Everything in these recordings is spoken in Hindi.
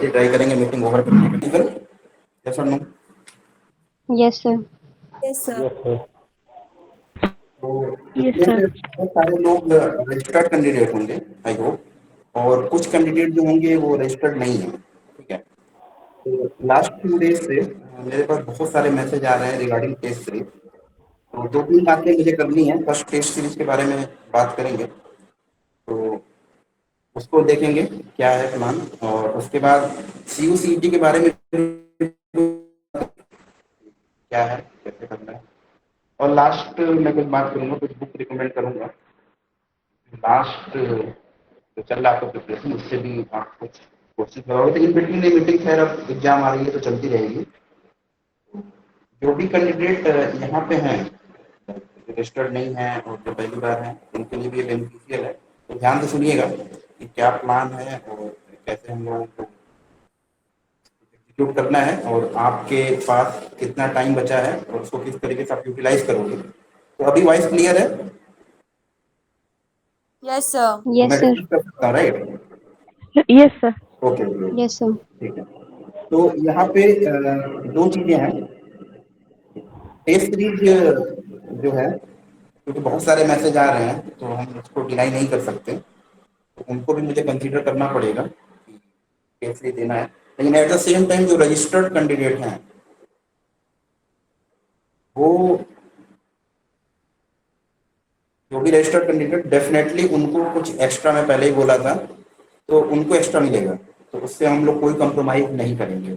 डेफिनेटली ट्राई करेंगे मीटिंग ओवर करने का। यस और no? Yes sir. Yes sir. Yes sir. तो यस इसमें सर। से बहुत सारे लोग रजिस्टर्ड कैंडिडेट होंगे आई होप, और कुछ कैंडिडेट जो होंगे वो रजिस्टर्ड नहीं है, ठीक है। तो लास्ट 2 डेज से मेरे पास बहुत सारे मैसेज आ रहे हैं रिगार्डिंग टेस्ट सीरीज। तो 2-3 बातें मुझे करनी है। फर्स्ट टेस्ट सीरीज के बारे में बात करेंगे, तो उसको देखेंगे क्या है प्लान, और उसके बाद CUCET के बारे में क्या है, कैसे करना है, और लास्ट मैं कुछ बात करूंगा, कुछ बुक रिकमेंड करूंगा। लास्ट जो चल रहा है आपका प्रिपरेशन, उससे भी आप कुछ कोशिश करोगे, लेकिन बिटवीन ये मीटिंग खैर अब एग्जाम आ रही है तो चलती रहेगी। जो भी कैंडिडेट यहाँ पे हैं, रजिस्टर्ड नहीं है और जो पहली बार है, उनके लिए भी बेनिफिशियल है। तो ध्यान से सुनिएगा कि क्या प्लान है और कैसे हम लोगों को एग्जीक्यूट करना है, और आपके पास कितना टाइम बचा है और उसको किस तरीके से आप यूटिलाइज करोगे। तो अभी वॉइस क्लियर है? Yes sir. तो यस मैं सर। डिस्कस कर सकता हूँ, right? Yes sir. Okay okay, yes sir. ठीक है। तो यहाँ पे दो चीजें हैं। टेस्ट सीरीज जो है, क्योंकि बहुत सारे मैसेज आ रहे हैं तो हम उसको डिनाई नहीं कर सकते, तो उनको भी मुझे कंसीडर करना पड़ेगा कि टेस्ट सीरीज देना है। लेकिन एट द सेम टाइम जो रजिस्टर्ड कैंडिडेट हैं, वो जो भी रजिस्टर्ड कैंडिडेट, डेफिनेटली उनको कुछ एक्स्ट्रा, मैं पहले ही बोला था, तो उनको एक्स्ट्रा मिलेगा। तो उससे हम लोग कोई कंप्रोमाइज नहीं करेंगे।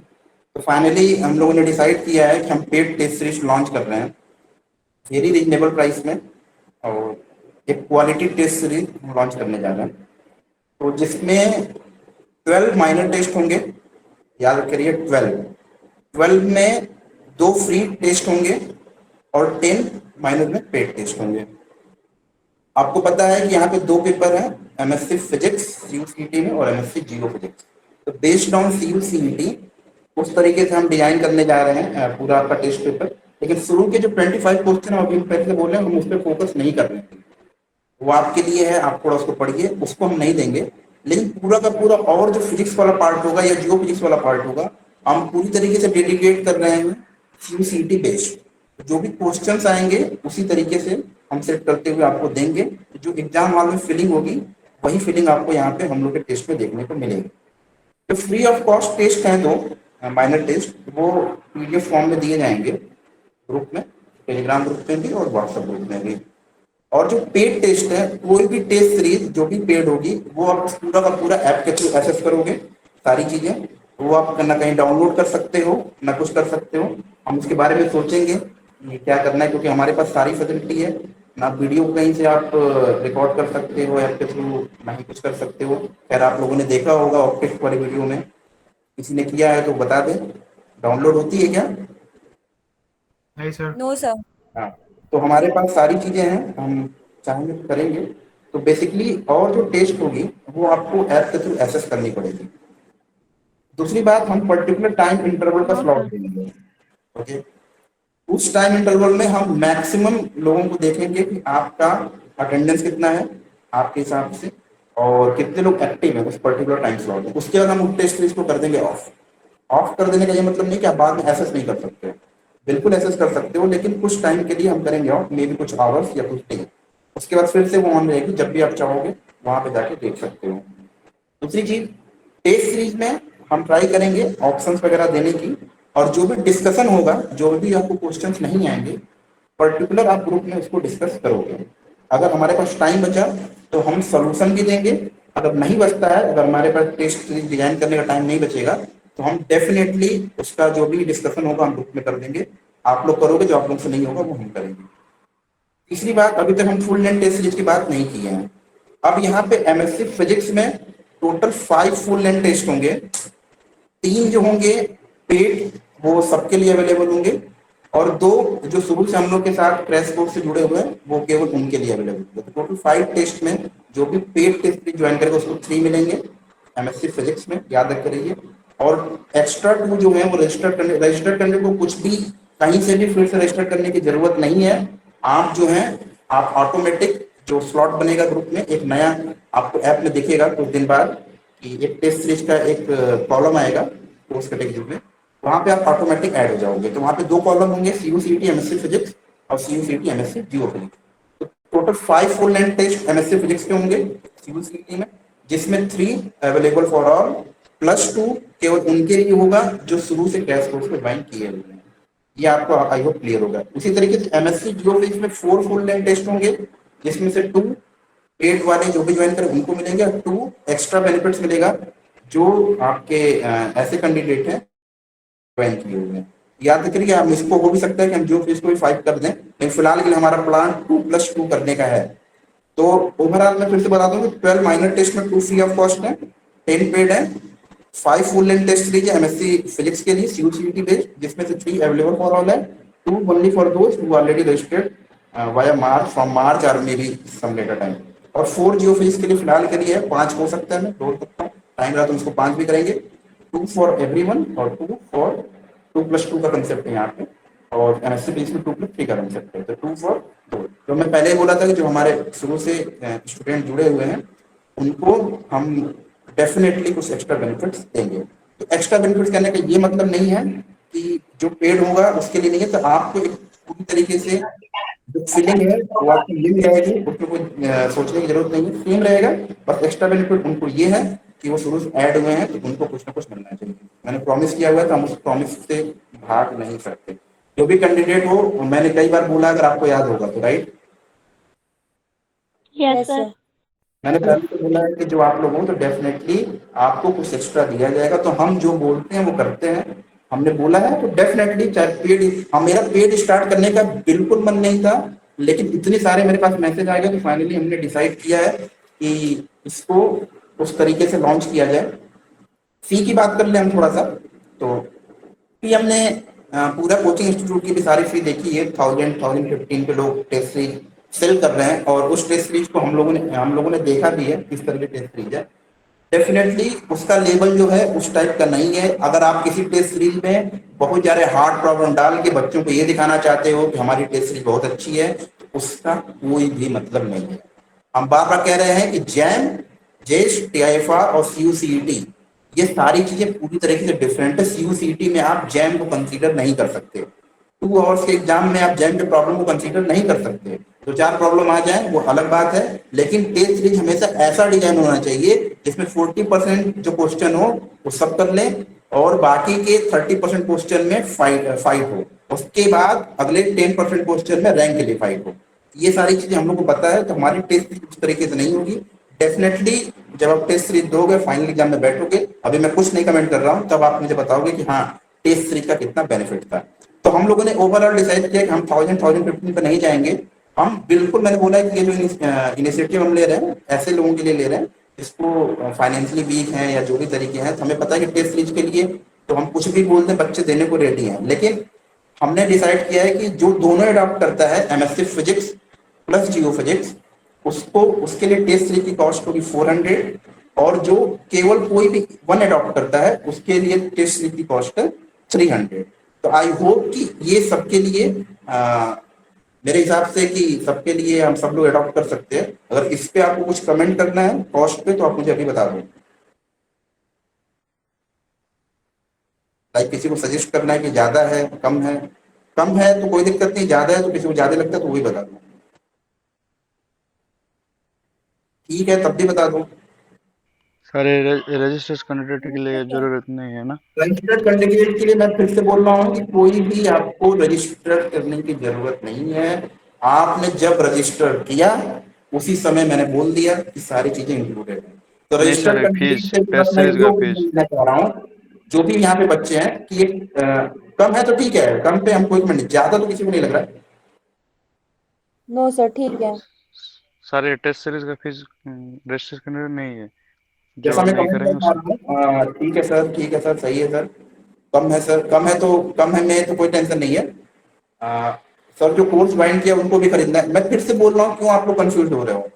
तो फाइनली हम लोगों ने डिसाइड किया है कि हम पेड टेस्ट सीरीज लॉन्च कर रहे हैं वेरी रीजनेबल प्राइस में, और एक क्वालिटी टेस्ट सीरीज हम लॉन्च करने जा रहे हैं, तो जिसमें 12 माइनर टेस्ट होंगे। याद करिए, 12 में 2 फ्री टेस्ट होंगे और 10 माइनर में पेड टेस्ट होंगे। आपको पता है कि यहाँ पे 2 पेपर हैं, MSc फिजिक्स CUCET में और MSc जियो फिजिक्स। तो बेस्ड ऑन CUCET उस तरीके से हम डिजाइन करने जा रहे हैं पूरा आपका टेस्ट पेपर। लेकिन शुरू के जो 25 क्वेश्चन अभी पहले बोले, हम उस पर फोकस नहीं कर रहे हैं। वो आपके लिए है, आप थोड़ा उसको पढ़िए, उसको हम नहीं देंगे। लेकिन पूरा का पूरा और जो फिजिक्स वाला पार्ट होगा या जियो फिजिक्स वाला पार्ट होगा, हम पूरी तरीके से डेडिकेट कर रहे हैं CUCET बेस्ड। जो भी क्वेश्चंस आएंगे उसी तरीके से हम सेट करते हुए आपको देंगे। जो एग्जाम हॉल में फीलिंग होगी, वही फीलिंग आपको यहाँ पे हम लोग के टेस्ट में देखने को मिलेगी। जो फ्री ऑफ कॉस्ट टेस्ट हैं, दो माइनर टेस्ट, वो PDF फॉर्म में दिए जाएंगे ग्रुप में, टेलीग्राम ग्रुप में भी और व्हाट्सएप ग्रुप में भी। और जो पेड टेस्ट है, कोई भी टेस्ट सीरीज जो भी पेड होगी, वो आप पूरा का पूरा ऐप के थ्रू एक्सेस करोगे। सारी चीजें वो आप ना कहीं डाउनलोड कर सकते हो, ना कुछ कर सकते हो। हम उसके बारे में सोचेंगे ये क्या करना है, क्योंकि हमारे पास सारी फैसिलिटी है। ना वीडियो कहीं से आप रिकॉर्ड कर सकते हो ऐप के थ्रू, ना ही कुछ कर सकते हो। खैर आप लोगों ने देखा होगा ऑप्टिक्स वाली वीडियो में, किसी ने किया है तो बता दें, डाउनलोड होती है क्या? नहीं सर। No sir. हाँ, तो हमारे पास सारी चीजें हैं, हम चाहेंगे तो करेंगे। तो बेसिकली और जो टेस्ट होगी वो आपको ऐप के थ्रू एक्सेस करनी पड़ेगी। दूसरी बात, हम पर्टिकुलर टाइम इंटरवल का ओके। स्लॉट देंगे। ओके, उस टाइम इंटरवल में हम मैक्सिमम लोगों को देखेंगे कि आपका अटेंडेंस कितना है आपके हिसाब से, और कितने लोग एक्टिव हैं उस पर्टिकुलर टाइम स्लॉट में। उसके बाद हम उस टेस्ट सीरीज को कर देंगे ऑफ। ऑफ कर देने का ये मतलब नहीं कि आप बाद में एक्सेस नहीं कर सकते, बिल्कुल एक्सेस कर सकते हो, लेकिन कुछ टाइम के लिए हम करेंगे ऑफ, मे बी कुछ आवर्स या कुछ डे। उसके बाद फिर से वो ऑन रहेगी, जब भी आप चाहोगे वहां पे जाके देख सकते हो। दूसरी चीज, टेस्ट सीरीज में हम ट्राई करेंगे ऑप्शंस वगैरह देने की, और जो भी डिस्कशन होगा, जो भी आपको क्वेश्चंस नहीं आएंगे, पर्टिकुलर आप ग्रुप में उसको डिस्कस करोगे। अगर हमारे पास टाइम बचा तो हम सोल्यूशन भी देंगे। अगर नहीं बचता है, अगर हमारे पास टेस्ट सीरीज डिजाइन करने का टाइम नहीं बचेगा, तो हम डेफिनेटली उसका जो भी डिस्कशन होगा हम ग्रुप में कर देंगे। आप लोग करोगे, जो आप लोग से नहीं होगा वो हम करेंगे। तीसरी बात, अभी तक हम फुल लेंथ टेस्ट सीरीज की बात नहीं की है। अब यहाँ पे MSc फिजिक्स में टोटल 5 फुल लेंथ टेस्ट होंगे। 3 जो होंगे पेड, वो सबके लिए अवेलेबल होंगे, और 2 जो शुरू से हम लोग के साथ क्रैश कोर्स से जुड़े हुए हैं, वो केवल उनके लिए अवेलेबल होंगे। तो टोटल 5 टेस्ट में जो भी पेड टेस्ट ज्वाइन करेगा उसको 3 मिलेंगे MSc फिजिक्स में, याद रख करिए। और एक्स्ट्रा 2 जो है वो रजिस्टर करने को कुछ भी कहीं से भी फिर से रजिस्टर करने की जरूरत नहीं है। आप जो है, आप ऑटोमेटिक जो स्लॉट बनेगा ग्रुप में, एक नया आपको ऐप में दिखेगा कुछ दिन बाद कि एक टेस्ट सीरीज का एक कॉलम आएगा कोर्स कैटेगरी में, वहां पे आप ऑटोमेटिक ऐड हो जाओगे। तो वहां पे 2 कॉलम होंगे, सीयूसीईटी एमएससी फिजिक्स और सीयूसीईटी एमएससी जियोफिजिक्स। तो total 5 full length test MSc physics के होंगे सीयूसीईटी में, जिसमें 3 अवेलेबल फॉर ऑल, +2 केवल उनके लिए होगा जो शुरू से क्रैश कोर्स को ज्वाइन किए हुए हैं। ये आपको आई होप क्लियर होगा। उसी तरीके से एमएससी जियोफिजिक्स में 4 फुल लेंथ टेस्ट होंगे, जिसमें से 2 पेड वाले जो भी ज्वाइन करें उनको मिलेंगे, और 2 एक्स्ट्रा बेनिफिट्स मिलेगा जो आपके ऐसे कैंडिडेट हैं ज्वाइन किए हुए हैं। याद रखिए, हम इसको हो भी सकता है कि हम जियोफिजिक्स को भी 5 कर दें, लेकिन फिलहाल के लिए हमारा प्लान 2+2 करने का है। तो ओवरऑल मैं फिर से बता दूं कि 12 माइनर टेस्ट में 2 फ्री ऑफ कॉस्ट है, 10 पेड है, 5 फुल लेंथ टेस्ट लीजिए एमएससी फिजिक्स के लिए सीयूसीईटी बेस्ड, जिसमें से 3 अवेलेबल फॉर ऑल है, 2 only for those who already registered via March, from March और may be some later time. और 4 जियो फिजिक्स के लिए फिलहाल के लिए है, 5 हो सकता है, मैं जोड़ सकता हूँ, टाइम रहा तो उसको 5 भी करेंगे। 2 फॉर एवरीवन और 2 फॉर 2+2 का कंसेप्ट है यहाँ पे, और एमएससी फिजिक्स में 2+3 का कंसेप्ट है, तो 2 फॉर 2। तो मैं पहले ही बोला था कि जो हमारे शुरू से स्टूडेंट जुड़े हुए हैं उनको हम डेफिनेटली कुछ एक्स्ट्रा बेनिफिट्स देंगे। तो एक्स्ट्रा बेनिफिट्स कहने का ये मतलब नहीं है कि जो पेड होगा उसके लिए नहीं है, तो आपको एक पूरी तरीके से जो फीलिंग है वो आपको मिल जाएगी, उसमें कोई सोचने की जरूरत नहीं है, सेम रहेगा। बस एक्स्ट्रा बेनिफिट उनको ये है कि वो शुरू से ऐड हुए हैं तो उनको कुछ ना कुछ मिलना चाहिए। मैंने प्रॉमिस किया हुआ है तो हम उस प्रॉमिस से भाग नहीं सकते। जो भी कैंडिडेट हो, मैंने कई बार बोला, अगर आपको याद होगा तो, राइट? Yes, sir. मैंने पहले तो बोला है कि जो आप लोग हो तो डेफिनेटली आपको कुछ एक्स्ट्रा दिया जाएगा। तो हम जो बोलते हैं वो करते हैं, हमने बोला है तो डेफिनेटली, चाहे पेड, हम, मेरा पेड स्टार्ट करने का बिल्कुल मन नहीं था, लेकिन इतने सारे मेरे पास मैसेज आ गए तो फाइनली हमने डिसाइड किया है कि इसको उस तरीके से लॉन्च किया जाए। फी की बात कर ले हम थोड़ा सा, तो फी हमने पूरा कोचिंग इंस्टीट्यूट की भी सारी फी देखी है। 1015 पे लोग टेस्ट सीरीज सेल कर रहे हैं, और उस टेस्ट सीरीज को हम लोगों ने देखा भी है किस तरह की टेस्ट सीरीज है। डेफिनेटली उसका लेवल जो है उस टाइप का नहीं है। अगर आप किसी टेस्ट सीरीज में बहुत सारे हार्ड प्रॉब्लम डाल के बच्चों को ये दिखाना चाहते हो कि हमारी टेस्ट सीरीज बहुत अच्छी है, तो उसका कोई भी मतलब नहीं है। हम बार बार कह रहे हैं कि जैम, जेस, टीआईएफआर और सीयूसीईटी, ये सारी चीजें पूरी तरीके से डिफरेंट है। सीयूसीईटी में आप जैम को कंसीडर नहीं कर सकते, 2 आवर्स के एग्जाम में आप जैम के प्रॉब्लम को कंसीडर नहीं कर सकते। तो 4 प्रॉब्लम आ जाए वो अलग बात है, लेकिन टेस्ट सीरीज हमेशा ऐसा डिजाइन होना चाहिए जिसमें 40% जो क्वेश्चन हो वो सब कर लें, और बाकी के 30% क्वेश्चन में फाइट हो, उसके बाद अगले 10% क्वेश्चन में रैंक के लिए फाइट हो। ये सारी चीजें हम लोग को पता है, तो हमारी टेस्ट सीरीज उस तरीके से नहीं होगी। डेफिनेटली जब आप टेस्ट सीरीज दोगे, फाइनल एग्जाम में बैठोगे, अभी मैं कुछ नहीं कमेंट कर रहा हूँ, तब आप मुझे बताओगे कि हाँ टेस्ट सीरीज का कितना बेनिफिट था। तो हम लोगों ने ओवरऑल डिसाइड किया कि हम 1000-1015 पे नहीं जाएंगे। हम बिल्कुल, मैंने बोला है कि ये जो इनिशिएटिव हम ले रहे हैं ऐसे लोगों के लिए ले रहे हैं जिसको फाइनेंशियली वीक है या जो भी तरीके हैं। तो हमें पता है कि टेस्ट सीरीज के लिए तो हम कुछ भी बोलते हैं, बच्चे देने को रेडी हैं, लेकिन हमने डिसाइड किया है कि जो दोनों अडॉप्ट करता है, एमएससी फिजिक्स प्लस जियो फिजिक्स, उसको, उसके लिए टेस्ट सीरीज की कॉस्ट होगी 400, और जो केवल कोई भी 1 अडॉप्ट करता है उसके लिए टेस्ट सीरीज की कॉस्ट है 300। तो आई होप कि ये सबके लिए मेरे हिसाब से कि सबके लिए हम सब लोग अडॉप्ट कर सकते हैं। अगर इस पे आपको कुछ कमेंट करना है कॉस्ट पे, तो आप मुझे अभी बता दो। लाइक किसी को सजेस्ट करना है कि ज्यादा है, कम है। कम है तो कोई दिक्कत नहीं, ज्यादा है तो किसी को ज्यादा लगता है तो वही बता दो, ठीक है तब भी बता दो। सर रजिस्टर्ड कैंडिडेट के लिए जरूरत नहीं है ना? रजिस्टर्ड कैंडिडेट के लिए मैं फिर से बोल रहा हूँ कि कोई भी आपको रजिस्टर करने की जरूरत नहीं है। आपने जब रजिस्टर किया उसी समय मैंने बोल दिया कि सारी चीजें इंक्लूडेड है। तो नहीं रजिस्टर्ड सर, कैंडिडेट फीस, से टेस्ट मैं सीरीज का जो फीस। बोलना चाह रहा हूँ, जो भी यहाँ पे बच्चे हैं कि ये कम है तो ठीक है, कम पे हम कोई कमेंट नहीं, ज्यादा तो किसी को नहीं लग रहा है। नो सर, ठीक है। सर ये टेस्ट सीरीज का फीस रजिस्टर्ड कैंडिडेट नहीं है, जैसा जो मैं नहीं कमेंट करेंगे कर पा उसका। रहा हूँ, ठीक है सर, ठीक है सर, सही है सर। कम है सर, कम है तो कम है में तो कोई टेंशन नहीं है। सर जो कोर्स ज्वाइन किया उनको भी खरीदना है। मैं फिर से बोल रहा हूँ, क्यों आप लोग कंफ्यूज हो रहे हो?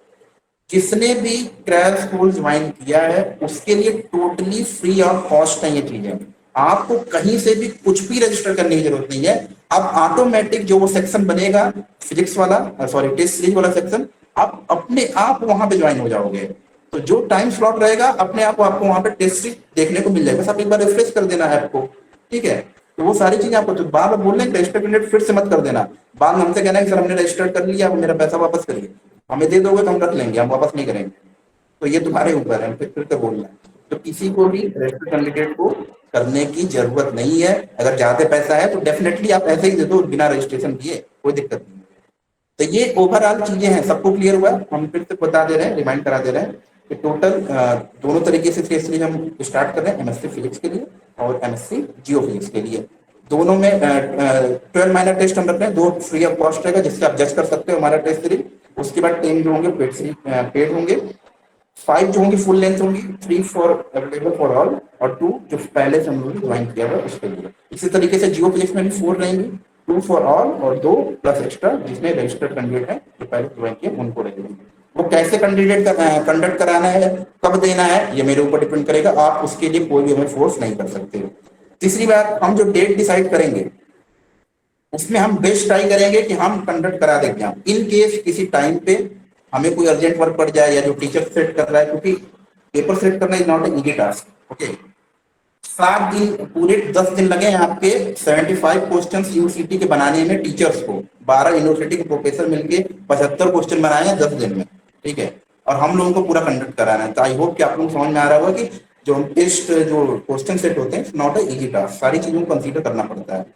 जिसने भी क्रैश कोर्स ज्वाइन किया है उसके लिए टोटली फ्री ऑफ कॉस्ट है ये चीजें। आपको कहीं से भी कुछ भी रजिस्टर करने की जरूरत नहीं है। अब ऑटोमेटिक जो वो सेक्शन बनेगा फिजिक्स वाला, सॉरी टेस्ट सीरीज वाला सेक्शन, आप अपने आप वहां पे ज्वाइन हो जाओगे। तो जो टाइम स्लॉट रहेगा अपने आप आपको वहां पे टेस्ट सीरीज देखने को मिल जाएगा, बस आप एक बार रिफ्रेश कर देना ऐप को, ठीक है। तो वो सारी चीजें आपको, तो बार बार बोल रहे हैं रजिस्टर कैंडिडेट फिर से मत कर देना, बाद में हमसे कहना है कि सर हमने रजिस्टर कर लिया, अब मेरा पैसा वापस करिए, हमें दे दोगे तो हम रख लेंगे, हम वापस नहीं करेंगे। तो ये तुम्हारे ऊपर है, फिर से बोलना है। तो किसी को भी रजिस्टर कैंडिडेट को करने की जरूरत नहीं है। अगर ज्यादा पैसा है तो डेफिनेटली आप ऐसे ही दे दो बिना रजिस्ट्रेशन किए, कोई दिक्कत नहीं। तो ये ओवरऑल चीजें हैं, सबको क्लियर हुआ? हम फिर से बता दे रहे हैं, रिमाइंड करा दे रहे हैं कि टोटल दोनों तरीके से केस सीरीज हम स्टार्ट कर रहे हैं, एमएससी फिजिक्स के लिए और एमएससी जियो फिजिक्स के लिए। दोनों में 12 माइनर टेस्ट हम रख रहे हैं, 2 फ्री ऑफ कॉस्ट रहेगा जिससे आप जज कर सकते हो हमारा टेस्ट सीरीज। उसके बाद 10 जो होंगे पेड होंगे, 5 जो होंगी फुल लेंथ होंगी, 3 फॉर अवेलेबल फॉर ऑल और 2 जो पहले से हम लोग ज्वाइन किया हुआ उसके लिए। इसी तरीके से जियो फिजिक्स में भी 4 रहेंगी, 2 फॉर ऑल और 2 प्लस एक्स्ट्रा जिसमें रजिस्टर्ड कैंडिडेट है जो पहले ज्वाइन किए उनको रहेंगे। वो कैसे कैंडिडेट कंडक्ट कराना है, कब देना है, ये मेरे ऊपर डिपेंड करेगा, आप उसके लिए कोई भी हमें फोर्स नहीं कर सकते हो। तीसरी बात, हम जो डेट डिसाइड करेंगे उसमें हम बेस्ट ट्राई करेंगे कि हम कंडक्ट करा दें एग्जाम। इन केस किसी टाइम पे हमें कोई अर्जेंट वर्क पड़ जाए या जो टीचर सेट कर रहा है, क्योंकि पेपर सेट करना is not an easy task, okay. 7 दिन पूरे 10 दिन लगे हैं आपके 75 क्वेश्चन यूनिवर्सिटी के बनाने में, टीचर्स को 12 यूनिवर्सिटी के प्रोफेसर मिलके 75 क्वेश्चन बनाए हैं 10 दिन में, ठीक है। और हम लोगों को पूरा कंडक्ट कराना है। तो आई होप कि आप लोग समझ में आ रहा होगा कि जो टेस्ट जो क्वेश्चन सेट होते हैं नॉट ए इजी टास्क, सारी चीजों को कंसीडर करना पड़ता है।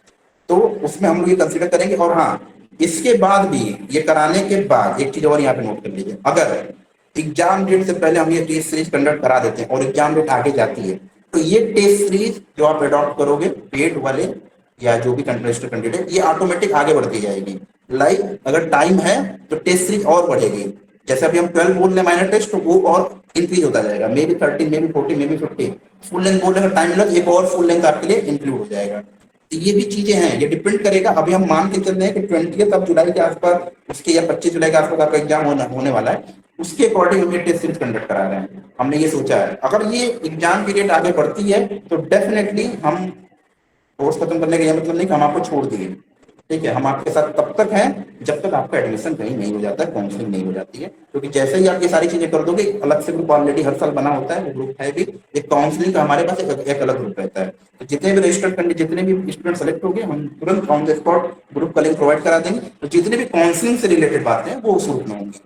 तो उसमें हम लोग ये कंसीडर करेंगे। और हाँ, इसके बाद भी, ये कराने के बाद एक चीज और यहाँ पे नोट कर लीजिए, अगर एग्जाम डेट से पहले हम ये टेस्ट सीरीज कंडक्ट करा देते हैं और एग्जाम डेट आगे जाती है, तो ये टेस्ट सीरीज जो आप अडॉप्ट करोगे पेड वाले या जो भी कंटेस्टेड कैंडिडेट, ये ऑटोमेटिक आगे बढ़ती जाएगी। लाइक अगर टाइम है तो टेस्ट सीरीज और बढ़ेगी। जैसे अभी हम 12 बोल रहे माइनर टेस्ट, तो वो और इंक्रीज होता जाएगा, may be 13, may be 14, may be 15। Full length बोल रहे हैं, टाइम लग, एक और फुल लेंथ आपके लिए इंक्लूड हो जाएगा। तो ये भी चीजें हैं, ये डिपेंड करेगा। अभी हम मान के चल रहे हैं कि 20 जुलाई के आसपास उसके या 25 जुलाई के आसपास आपका एग्जाम होने वाला है, उसके अकॉर्डिंग हम ये टेस्ट सीरीज कंडक्ट करा रहे हैं। हमने ये सोचा है अगर ये एग्जाम की डेट आगे बढ़ती है तो डेफिनेटली हम कोर्स खत्म करने का यह मतलब नहीं कि हम आपको छोड़ दिए, ठीक है। हम आपके साथ तब तक हैं जब तक आपका एडमिशन कहीं नहीं हो जाता है, काउंसलिंग नहीं हो जाती है। क्योंकि जैसे ही आप ये सारी चीजें कर दोगे, अलग से ग्रुप ऑलरेडी हर साल बना होता है, वो ग्रुप है भी एक काउंसलिंग का, हमारे पास एक अलग ग्रुप रहता है। तो जितने भी रजिस्टर्ड कैंडिडेट, जितने भी स्टूडेंट सेलेक्ट हो गए, हम तुरंत ऑन द स्पॉट ग्रुप का लिंक प्रोवाइड करा देंगे। तो जितने भी काउंसलिंग से रिलेटेड बातें हैं वो उस ग्रुप में होंगी।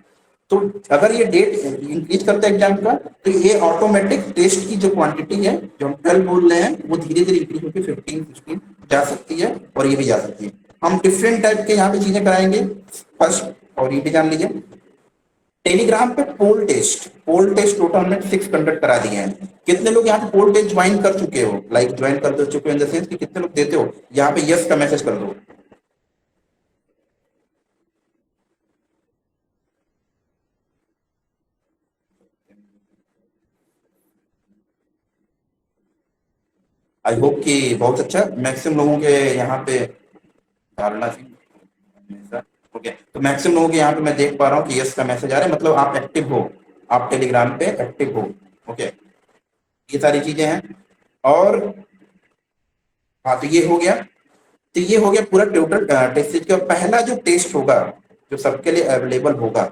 तो अगर ये डेट इंक्रीज करता है एग्जाम का, तो ये ऑटोमेटिक टेस्ट की जो क्वांटिटी है, जो हम 12 बोल रहे हैं, वो धीरे धीरे इंक्रीज होकर 15, 16 जा सकती है और ये भी जा सकती है। हम डिफरेंट टाइप के यहाँ पे चीजें कराएंगे। फर्स्ट, और ये भी जान लीजिए, टेलीग्राम पे पोल टेस्ट टोटल हमने 6 कंडक्ट करा दिए हैं। कितने लोग यहाँ पे पोल टेस्ट ज्वाइन कर चुके हो, लाइक ज्वाइन कर चुके हो इन द सेंस कि कितने लोग देते हो, यहाँ पे यस का मैसेज कर दो। आई होप कि बहुत अच्छा मैक्सिमम लोगों के यहाँ पे धारणा थी। ओके, तो मैक्सिमम लोगों के यहाँ पे मैं देख पा रहा हूँ कि यस का मैसेज आ रहा है, मतलब आप एक्टिव हो, आप टेलीग्राम पे एक्टिव हो। ओके, ये सारी चीजें हैं। और हाँ, तो ये हो गया। तो ये हो गया पूरा टोटल टेस्ट सीरीज का पहला जो टेस्ट होगा, जो सबके लिए अवेलेबल होगा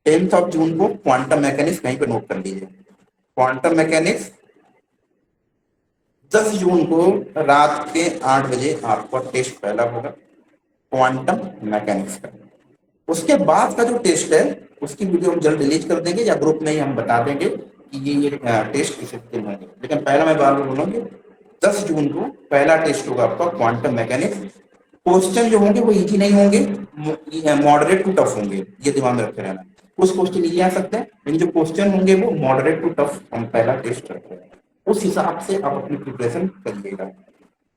10 जून को। क्वांटम मैकेनिक्स कहीं पे नोट कर लीजिए, क्वांटम मैकेनिक्स 10 जून को रात के 8 बजे आपका टेस्ट पहला होगा क्वांटम मैकेनिक्स का। उसके बाद का जो टेस्ट है उसकी वीडियो हम जल्द रिलीज कर देंगे या ग्रुप में ही हम बता देंगे कि ये टेस्ट किस दिन होंगे। लेकिन पहला मैं बार बार बोलूंगी, 10 जून को पहला टेस्ट होगा आपका क्वांटम मैकेनिक्स। क्वेश्चन जो होंगे वो इजी नहीं होंगे, मॉडरेट टू टफ होंगे, ये दिमाग में रखे रहना। कुछ क्वेश्चन इजी आ सकते हैं, लेकिन जो क्वेश्चन होंगे वो मॉडरेट टू टफ हम पहला टेस्ट रख रहे हैं। उस हिसाब से आप अपनी प्रिपरेशन करिएगा।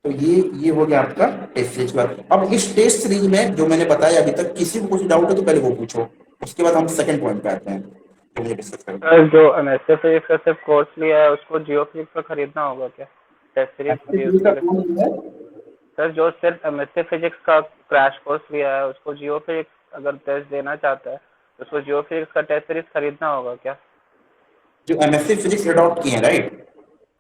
तो ये हो गया आपका टेस्ट सीरीज का। अब इस टेस्ट सीरीज में जो मैंने बताया अभी तक, किसी को कुछ डाउट है तो पहले वो पूछो, उसके बाद हम सेकंड पॉइंट पे आते हैं तो मुझे डिस्कस करेंगे। सर जो एमएससी फिजिक्स का सिर्फ कोर्स लिया है उसको जियो फिजिक्स का खरीदना होगा क्या, टेस्ट सीरीज के लिए? सर जो सिर्फ एमएससी फिजिक्स का क्रैश कोर्स लिया है उसको जियो फिजिक्स अगर टेस्ट देना चाहता है तो उसको जियो फिजिक्स का टेस्ट सीरीज खरीदना होगा क्या? जो एमएससी फिजिक्स अडॉप्ट किए हैं, राइट?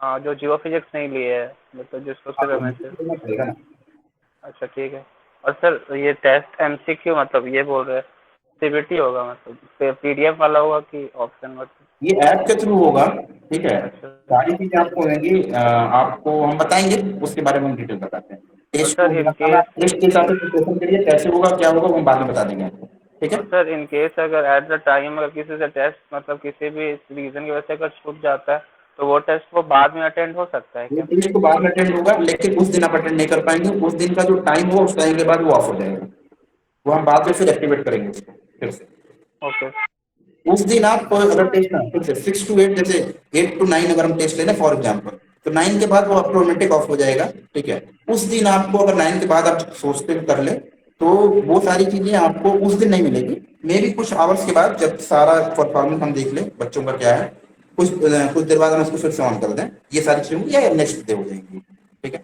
हाँ, जो जियो फिजिक्स नहीं लिए है, मतलब जिसको सिर्फ एमएससी। अच्छा ठीक है। और सर ये टेस्ट एमसीक्यू मतलब ये बोल रहे हैं सीबीटी होगा, मतलब पीडीएफ वाला होगा कि ऑप्शन मतलब? ये ऐप के थ्रू होगा, ठीक है। अच्छा। सारी चीजें आपको होंगी, आपको हम बताएंगे, उसके बारे में हम डिटेल बताते हैं। और टेस्ट सर को इन हमें केस टेस्ट के हिसाब से प्रिपरेशन करिए, कैसे होगा क्या होगा वो हम बाद में बता देंगे आपको, ठीक है। और सर इन केस अगर एट द टाइम अगर किसी से टेस्ट मतलब किसी भी रीजन की वजह से अगर छूट जाता है तो वो टेस्ट वो बाद में अटेंड हो सकता है वो क्या? टेस्ट को बाद में अटेंड होगा, लेकिन उस दिन आप अटेंड नहीं कर पाएंगे। उस दिन का जो टाइम होगा उस टाइम के बाद वो ऑफ हो जाएगा, वो हम बाद में फिर एक्टिवेट करेंगे उसको फिर से। ओके। उस दिन आप अगर टेस्ट ना फिर से 6 to 8, जैसे 8 to 9 अगर हम टेस्ट लेना फॉर एग्जाम्पल, तो 9 के बाद वो ऑटोमेटिक ऑफ हो जाएगा, ठीक है। उस दिन आपको अगर 9 के बाद आप सोचते कर ले तो वो सारी चीजें आपको उस दिन नहीं मिलेगी। मे भी कुछ आवर्स के बाद जब सारा परफॉर्मेंस हम देख ले बच्चों का क्या है, कुछ देर बाद हम उसको फिर से ऑन कर दें, ये सारी चीजें या नेक्स्ट डे हो जाएंगी, ठीक है।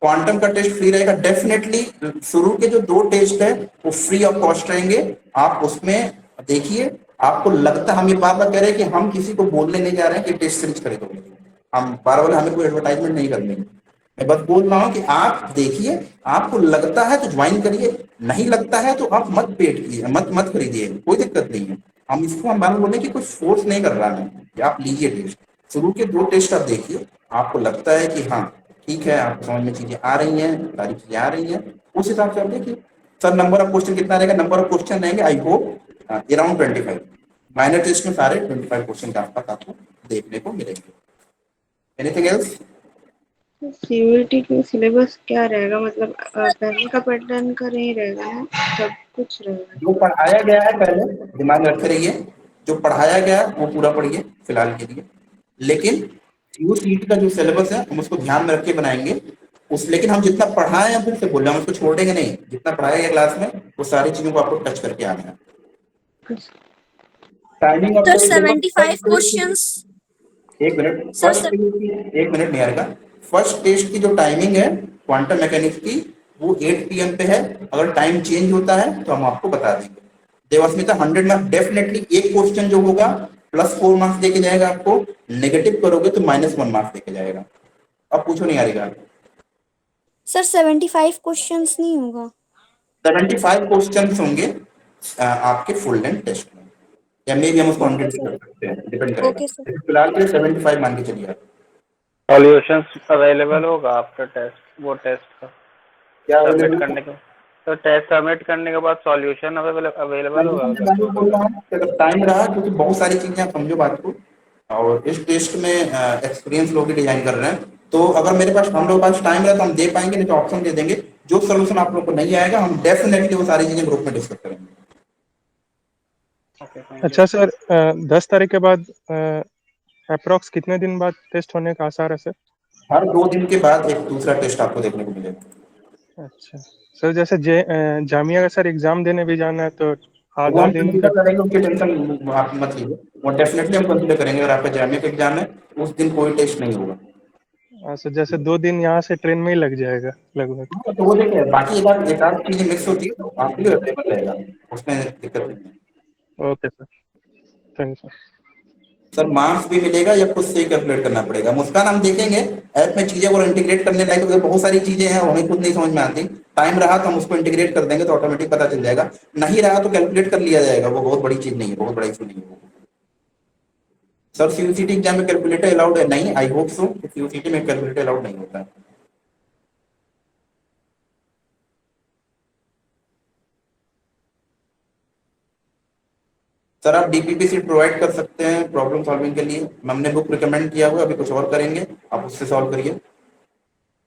क्वांटम का टेस्ट फ्री रहेगा डेफिनेटली। शुरू के जो 2 टेस्ट है वो फ्री ऑफ कॉस्ट रहेंगे। आप उसमें देखिए, आपको लगता है हम ये बार बार कह रहे हैं कि हम किसी को बोलने नहीं जा रहे हैं कि टेस्ट सीरीज खरीदोगे, हम बार बार हमें कोई एडवर्टाइजमेंट नहीं करनी है। मैं बस बोल रहा हूँ कि आप देखिए, आपको लगता है तो ज्वाइन करिए, नहीं लगता है तो आप मत पेड कीजिए, मत मत खरीदिए, कोई दिक्कत नहीं है। हम बार बोले कि कुछ फोर्स नहीं कर रहा है कि आप लीजिए टेस्ट। शुरू के 2 टेस्ट आप देखिए, आपको लगता है कि हाँ ठीक है, आपको समझ में चीजें आ रही हैं, सारी चीजें आ रही हैं, उस हिसाब से आप देखिए। सर नंबर ऑफ क्वेश्चन कितना रहेगा? नंबर ऑफ क्वेश्चन रहेंगे I hope around 25। Minor test में सारे 25 क्वेश्चन के आसपास आपको देखने को मिलेंगे। Anything else? सीयूईटी की सिलेबस क्या रहेगा, मतलब पहले का पैटर्न का नहीं रहेगा ना, सब कुछ रहेगा? जो पढ़ाया गया है पहले दिमाग में रखते रहिए, जो पढ़ाया गया है वो पूरा पढ़िए फिलहाल के लिए। लेकिन सीयूसीटी का जो सिलेबस है हम उसको ध्यान में रख के बनाएंगे। लेकिन हम जितना पढ़ाए हैं फिर से बोल रहे हैं, हम उसको छोड़ेंगे नहीं। जितना पढ़ाया गया क्लास में वो सारी चीजों को आपको टच करके आना है। Timing of sir the syllabus 75 questions. एक मिनट, सर सर एक मिनट नहीं आएगा। फर्स्ट टेस्ट की जो टाइमिंग है क्वांटम मैकेनिक्स की वो 8 PM पे है। अगर टाइम चेंज होता है तो हम आपको बता देंगे। देवस्मिता 100 मार्क्स डेफिनेटली, एक क्वेश्चन जो होगा +4 मार्क्स देके जाएगा आपको, नेगेटिव करोगे तो -1 मार्क्स देके जाएगा। अब पूछो नहीं आएगा। सर 75 क्वेश्चंस नहीं होगा? 75 क्वेश्चन होंगे आपके फुल लेंथ टेस्ट में, या मे भी हम उसको 100 ओके से सर। कर सकते हैं, डिपेंड करेगा। Okay sir. लेकिन फिलहाल के लिए 75 मान के चलिए आप। सॉल्यूशंस अवेलेबल होगा आफ्टर टेस्ट, वो टेस्ट का क्या सबमिट अवेलेबल है? करने के? तो टेस्ट सबमिट करने के बाद सॉल्यूशन अवेलेबल मैं होगा अगर वही टोटल? बोल रहा हूँ कि अगर टाइम रहा, क्योंकि बहुत सारी चीजें आप समझो बात को, और इस टेस्ट में एक्सपीरियंस लोग डिजाइन कर रहे हैं, तो अगर मेरे पास हम लोग पास टाइम रहा तो हम दे पाएंगे, नहीं तो ऑप्शन दे देंगे। जो सोल्यूशन आप लोग को नहीं आएगा हम डेफिनेटली वो सारी चीजें ग्रुप में डिस्कस करेंगे। Okay, thank you. अच्छा सर, 10 तारीख के बाद अप्रोक्स कितने दिन बाद टेस्ट होने का आसार है सर? हर 2 दिन के बाद एक दूसरा टेस्ट आपको देखने को मिलेगा। अच्छा सर, जैसे जामिया का सर एग्जाम देने भी जाना है तो वो आधा हम दिन कंसीडर करेंगे, उसकी टेंशन आप मत लीजिए, वो डेफिनेटली हम कंसीडर करेंगे। अगर आपका जामिया का एग्जाम है उस दिन कोई टेस्ट नहीं होगा। अच्छा, जैसे 2 दिन यहाँ से ट्रेन में ही लग जाएगा लगभग। हाँ, तो वो देखिए बाकी एक आध चीजें मिक्स होती है तो आपके लिए अवेलेबल रहेगा, उसमें दिक्कत नहीं है। Okay sir, thank you sir. Sir marks भी मिलेगा या खुद से ही कैलकुलेट करना पड़ेगा? मुस्कान हम देखेंगे ऐप में चीजें को इंटीग्रेट करने लायक, तो बहुत सारी चीजें हैं हमें खुद नहीं समझ में आती। टाइम रहा तो हम उसको इंटीग्रेट कर देंगे तो ऑटोमेटिक पता चल जाएगा, नहीं रहा तो कैलकुलेट कर लिया जाएगा। वो बहुत बड़ी चीज नहीं है, बहुत बड़ा इशू नहीं है वो। सर सीयूसीटी एग्जाम में कैलकुलेटर अलाउड है? नहीं, आई होप सो। सीयूसीटी में कैलकुलेटर अलाउड नहीं होता है। सर आप डीपीपी सीट प्रोवाइड कर सकते हैं प्रॉब्लम सॉल्विंग के लिए, हमने बुक रिकमेंड किया हुआ, अभी कुछ और करेंगे, आप उससे सॉल्व करिए।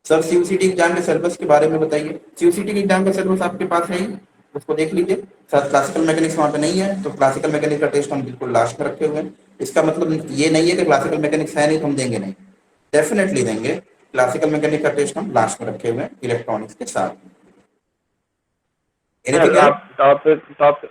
सर सीयूसीटी एग्जाम के सिलेबस के बारे में बताइए। सीयूसीटी के एग्जाम का सिलेबस आपके पास है ही, उसको देख लीजिए। सर क्लासिकल मैकेनिक्स वहाँ पे नहीं है, तो क्लासिकल मैकेनिक्स का टेस्ट हम बिल्कुल लास्ट में रखे हुए हैं। इसका मतलब ये नहीं है कि क्लासिकल मैकेनिक्स है नहीं तो हम देंगे नहीं, डेफिनेटली देंगे। क्लासिकल मैकेनिक्स का टेस्ट हम लास्ट में रखे हुए हैं इलेक्ट्रॉनिक्स के साथ। Sir Anything else? आप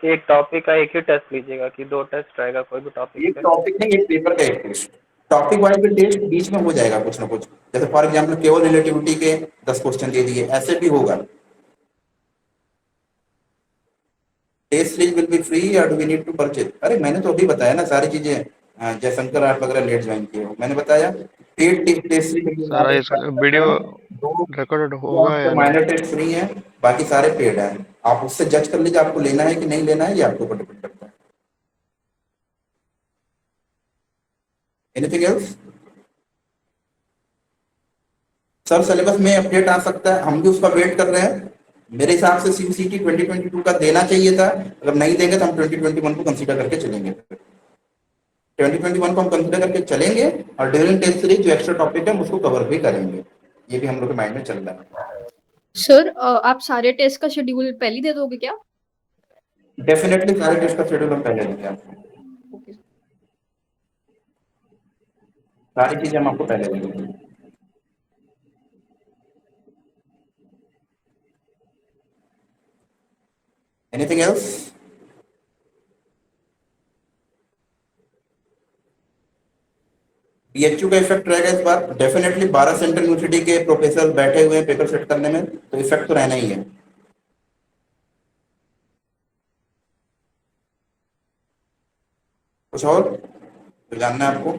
एक टॉपिक का एक ही टेस्ट लीजिएगा कि 2 टेस्ट रहेगा कोई भी टॉपिक एक पे? टॉपिक नहीं, एक पेपर का एक टेस्ट। टॉपिक वाइज भी टेस्ट बीच में हो जाएगा कुछ ना कुछ, जैसे फॉर एग्जाम्पल केवल रिलेटिविटी के 10 क्वेश्चन दे दिए, ऐसे भी होगा। Test series will be free और do we need to purchase? अरे मैंने तो अभी बताया ना सारी चीजें। जयशंकर आप वगैरह लेट ज्वाइन किए हो, मैंने बताया पेड टेस्ट सीरीज। सर इस वीडियो दो रिकॉर्डेड दो होगा आपके या नहीं? माइनर टेस्ट फ्री हैं, बाकी सारे पेड हैं। आप उससे जज कर लीजिए आपको लेना है कि नहीं लेना है, ये आपके ऊपर डिपेंड करता है। Anything else? सर सिलेबस में अपडेट आ सकता है, हम भी उसका वेट कर रहे हैं। मेरे हिसाब से सीबीसीटी 2022 का देना चाहिए था, अगर नहीं देंगे तो हम 2021 को कंसीडर करके चलेंगे। 2021 को हम कंसीडर करके चलेंगे और ड्यूरिंग टेस्ट सीरीज जो एक्स्ट्रा टॉपिक है हम उसको कवर भी करेंगे। ये भी हम लोग के माइंड में चल रहा है। सर आप सारे टेस्ट का शेड्यूल पहले ही दे दोगे क्या? डेफिनेटली सारे टेस्ट का शेड्यूल हम पहले देंगे आपको, ओके। सारी चीजें हम आपको पहले देंगे। Anything else? बीएचयू का इफेक्ट रहेगा इस बार डेफिनेटली। 12 सेंट्रल यूनिवर्सिटी के प्रोफेसर बैठे हुए हैं पेपर सेट करने में, तो इफेक्ट तो रहना ही है। कुछ और तो जानना है आपको?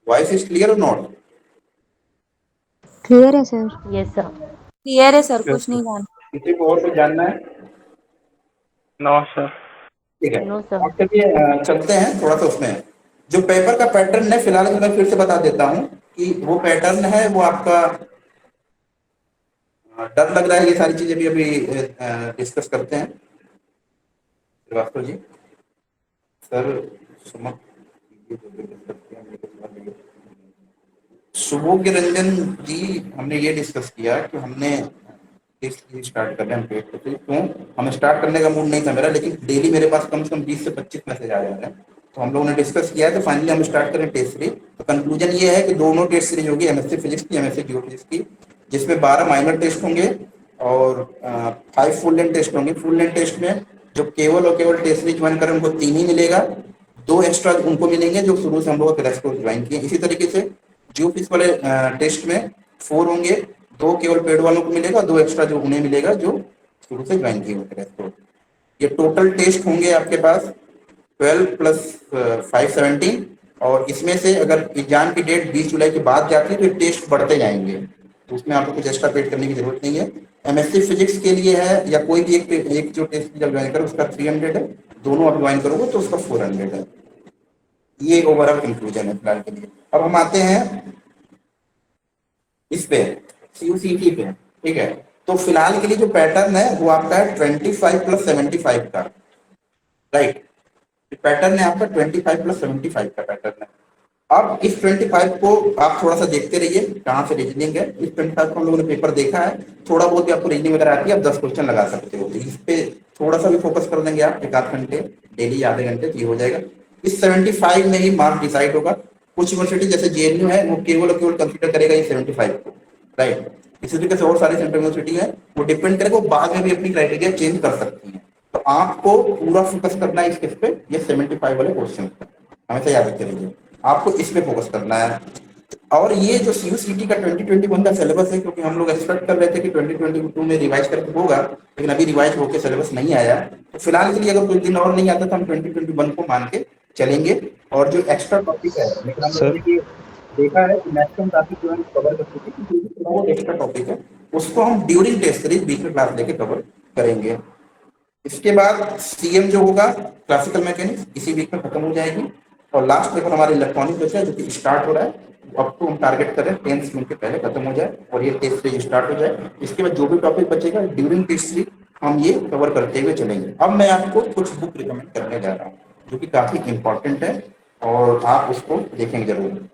वॉइस इज क्लियर और नॉट? क्लियर है सर। यस सर, क्लियर है सर, कुछ नहीं जाना। किसी को और कुछ जानना है? No sir. ठीक है, नो सर। अब चलिए चलते हैं थोड़ा सा उसमें। जो पेपर का पैटर्न है फिलहाल मैं फिर से बता देता हूँ कि वो पैटर्न है वो आपका डर लग रहा है, ये सारी चीजें भी अभी डिस्कस करते हैं। श्रीवास्तव जी, सर सुमक, शुभोग्य रंजन जी, हमने ये डिस्कस किया कि हमने स्टार्ट कर रहे हैं पेड पे। क्यों? हमें स्टार्ट करने का मूड नहीं था मेरा, लेकिन डेली मेरे पास कम से कम 20 से 25 मैसेज आ जाते हैं, तो हम लोगों ने डिस्कस किया है तो फाइनली हम स्टार्ट करें टेस्ट सीरीज। तो कंक्लूजन ये है कि दोनों टेस्ट सीरीज होगी, एमएससी फिजिक्स की, एमएससी जियोफिजिक्स की, जिसमें 12 माइनर टेस्ट होंगे और 5 फुल लेंथ टेस्ट होंगे। फुल लेंथ टेस्ट में जो केवल और केवल टेस्ट सीरीज ज्वाइन करें उनको 3 ही मिलेगा, 2 एक्स्ट्रा उनको मिलेंगे जो शुरू से हम लोग क्रैश कोर्स ज्वाइन किए। इसी तरीके से जियोफिजिक्स वाले टेस्ट में 4 होंगे, 2 केवल पेड वालों को मिलेगा, 2 एक्स्ट्रा जो उन्हें मिलेगा जो शुरू से ज्वाइन किए हुए थे। ये टोटल टेस्ट होंगे आपके पास 12 प्लस 5 17, और इसमें से अगर एग्जाम की डेट 20 जुलाई के बाद जाती है तो ये टेस्ट बढ़ते जाएंगे, तो उसमें आपको कुछ एक्स्ट्रा पेड करने की जरूरत नहीं है। एमएससी फिजिक्स के लिए है या कोई भी एक जो टेस्ट जब ज्वाइन करो उसका 300 है, दोनों आप ज्वाइन करोगे तो उसका 400 है। ये ओवरऑल कंक्लूजन है फिलहाल के लिए। अब हम आते हैं इस पे सीयूसीटी पे, ठीक है। तो फिलहाल के लिए जो पैटर्न है वो आपका है 25 प्लस 75 का, राइट। पैटर्न है आपका 25 प्लस 75 का पैटर्न है। अब इस 25 को आप थोड़ा सा देखते रहिए कहाँ से रीजनिंग है। इस 25 को हम लोगों ने पेपर देखा है, थोड़ा बहुत भी आपको रीजनिंग वगैरह आती है, आप 10 क्वेश्चन लगा सकते हो, तो इस पे थोड़ा सा भी फोकस कर देंगे आप 1 आध घंटे डेली, आधे घंटे, तो ये हो जाएगा। इस 75 में ही मार्क्स डिसाइड होगा। कुछ यूनिवर्सिटी जैसे जेएनयू है वो केवल और केवल कंसिडर करेगा ये 75 को, राइट। इसी तरीके से और सारी सेंट्रल यूनिवर्सिटी है, वो डिपेंड करेगा, वो बाद में भी अपनी क्राइटेरिया चेंज कर सकती है। तो आपको पूरा फोकस करना है इस किस पे, ये 75 वाले क्वेश्चन पे, हमेशा याद रखते रहिए, आपको इस पे फोकस करना है। और ये जो सीयूसीटी का 2021 का सिलेबस है, क्योंकि हम लोग एक्सपेक्ट कर रहे थे कि 2022 में रिवाइज करके होगा, लेकिन अभी रिवाइज होकर सिलेबस नहीं आया, तो फिलहाल के लिए अगर कुछ दिन और नहीं आता तो हम 2021 को मान के चलेंगे। और जो एक्स्ट्रा टॉपिक है, लेकिन हम लोगों ने देखा है कि मैक्सिमम टॉपिक जो है कवर कर चुके हैं, थोड़ा बहुत एक्स्ट्रा टॉपिक है उसको हम ड्यूरिंग टेस्ट सीरीज बीच में क्लास लेके कवर करेंगे। इसके बाद सीएम जो होगा क्लासिकल मैकेनिक्स इसी वीक में खत्म हो जाएगी, और लास्ट पेपर हमारे इलेक्ट्रॉनिक बचा है जो कि स्टार्ट हो रहा है, अब तो हम टारगेट करें 10 मिनट के पहले खत्म हो जाए और ये टेस्ट सीरीज स्टार्ट हो जाए। इसके बाद जो भी टॉपिक बचेगा ड्यूरिंग टेस्ट सीरीज हम ये कवर करते हुए चलेंगे। अब मैं आपको कुछ बुक रिकमेंड करने जा रहा हूँ जो कि काफी इंपॉर्टेंट है और आप उसको देखेंगे जरूर।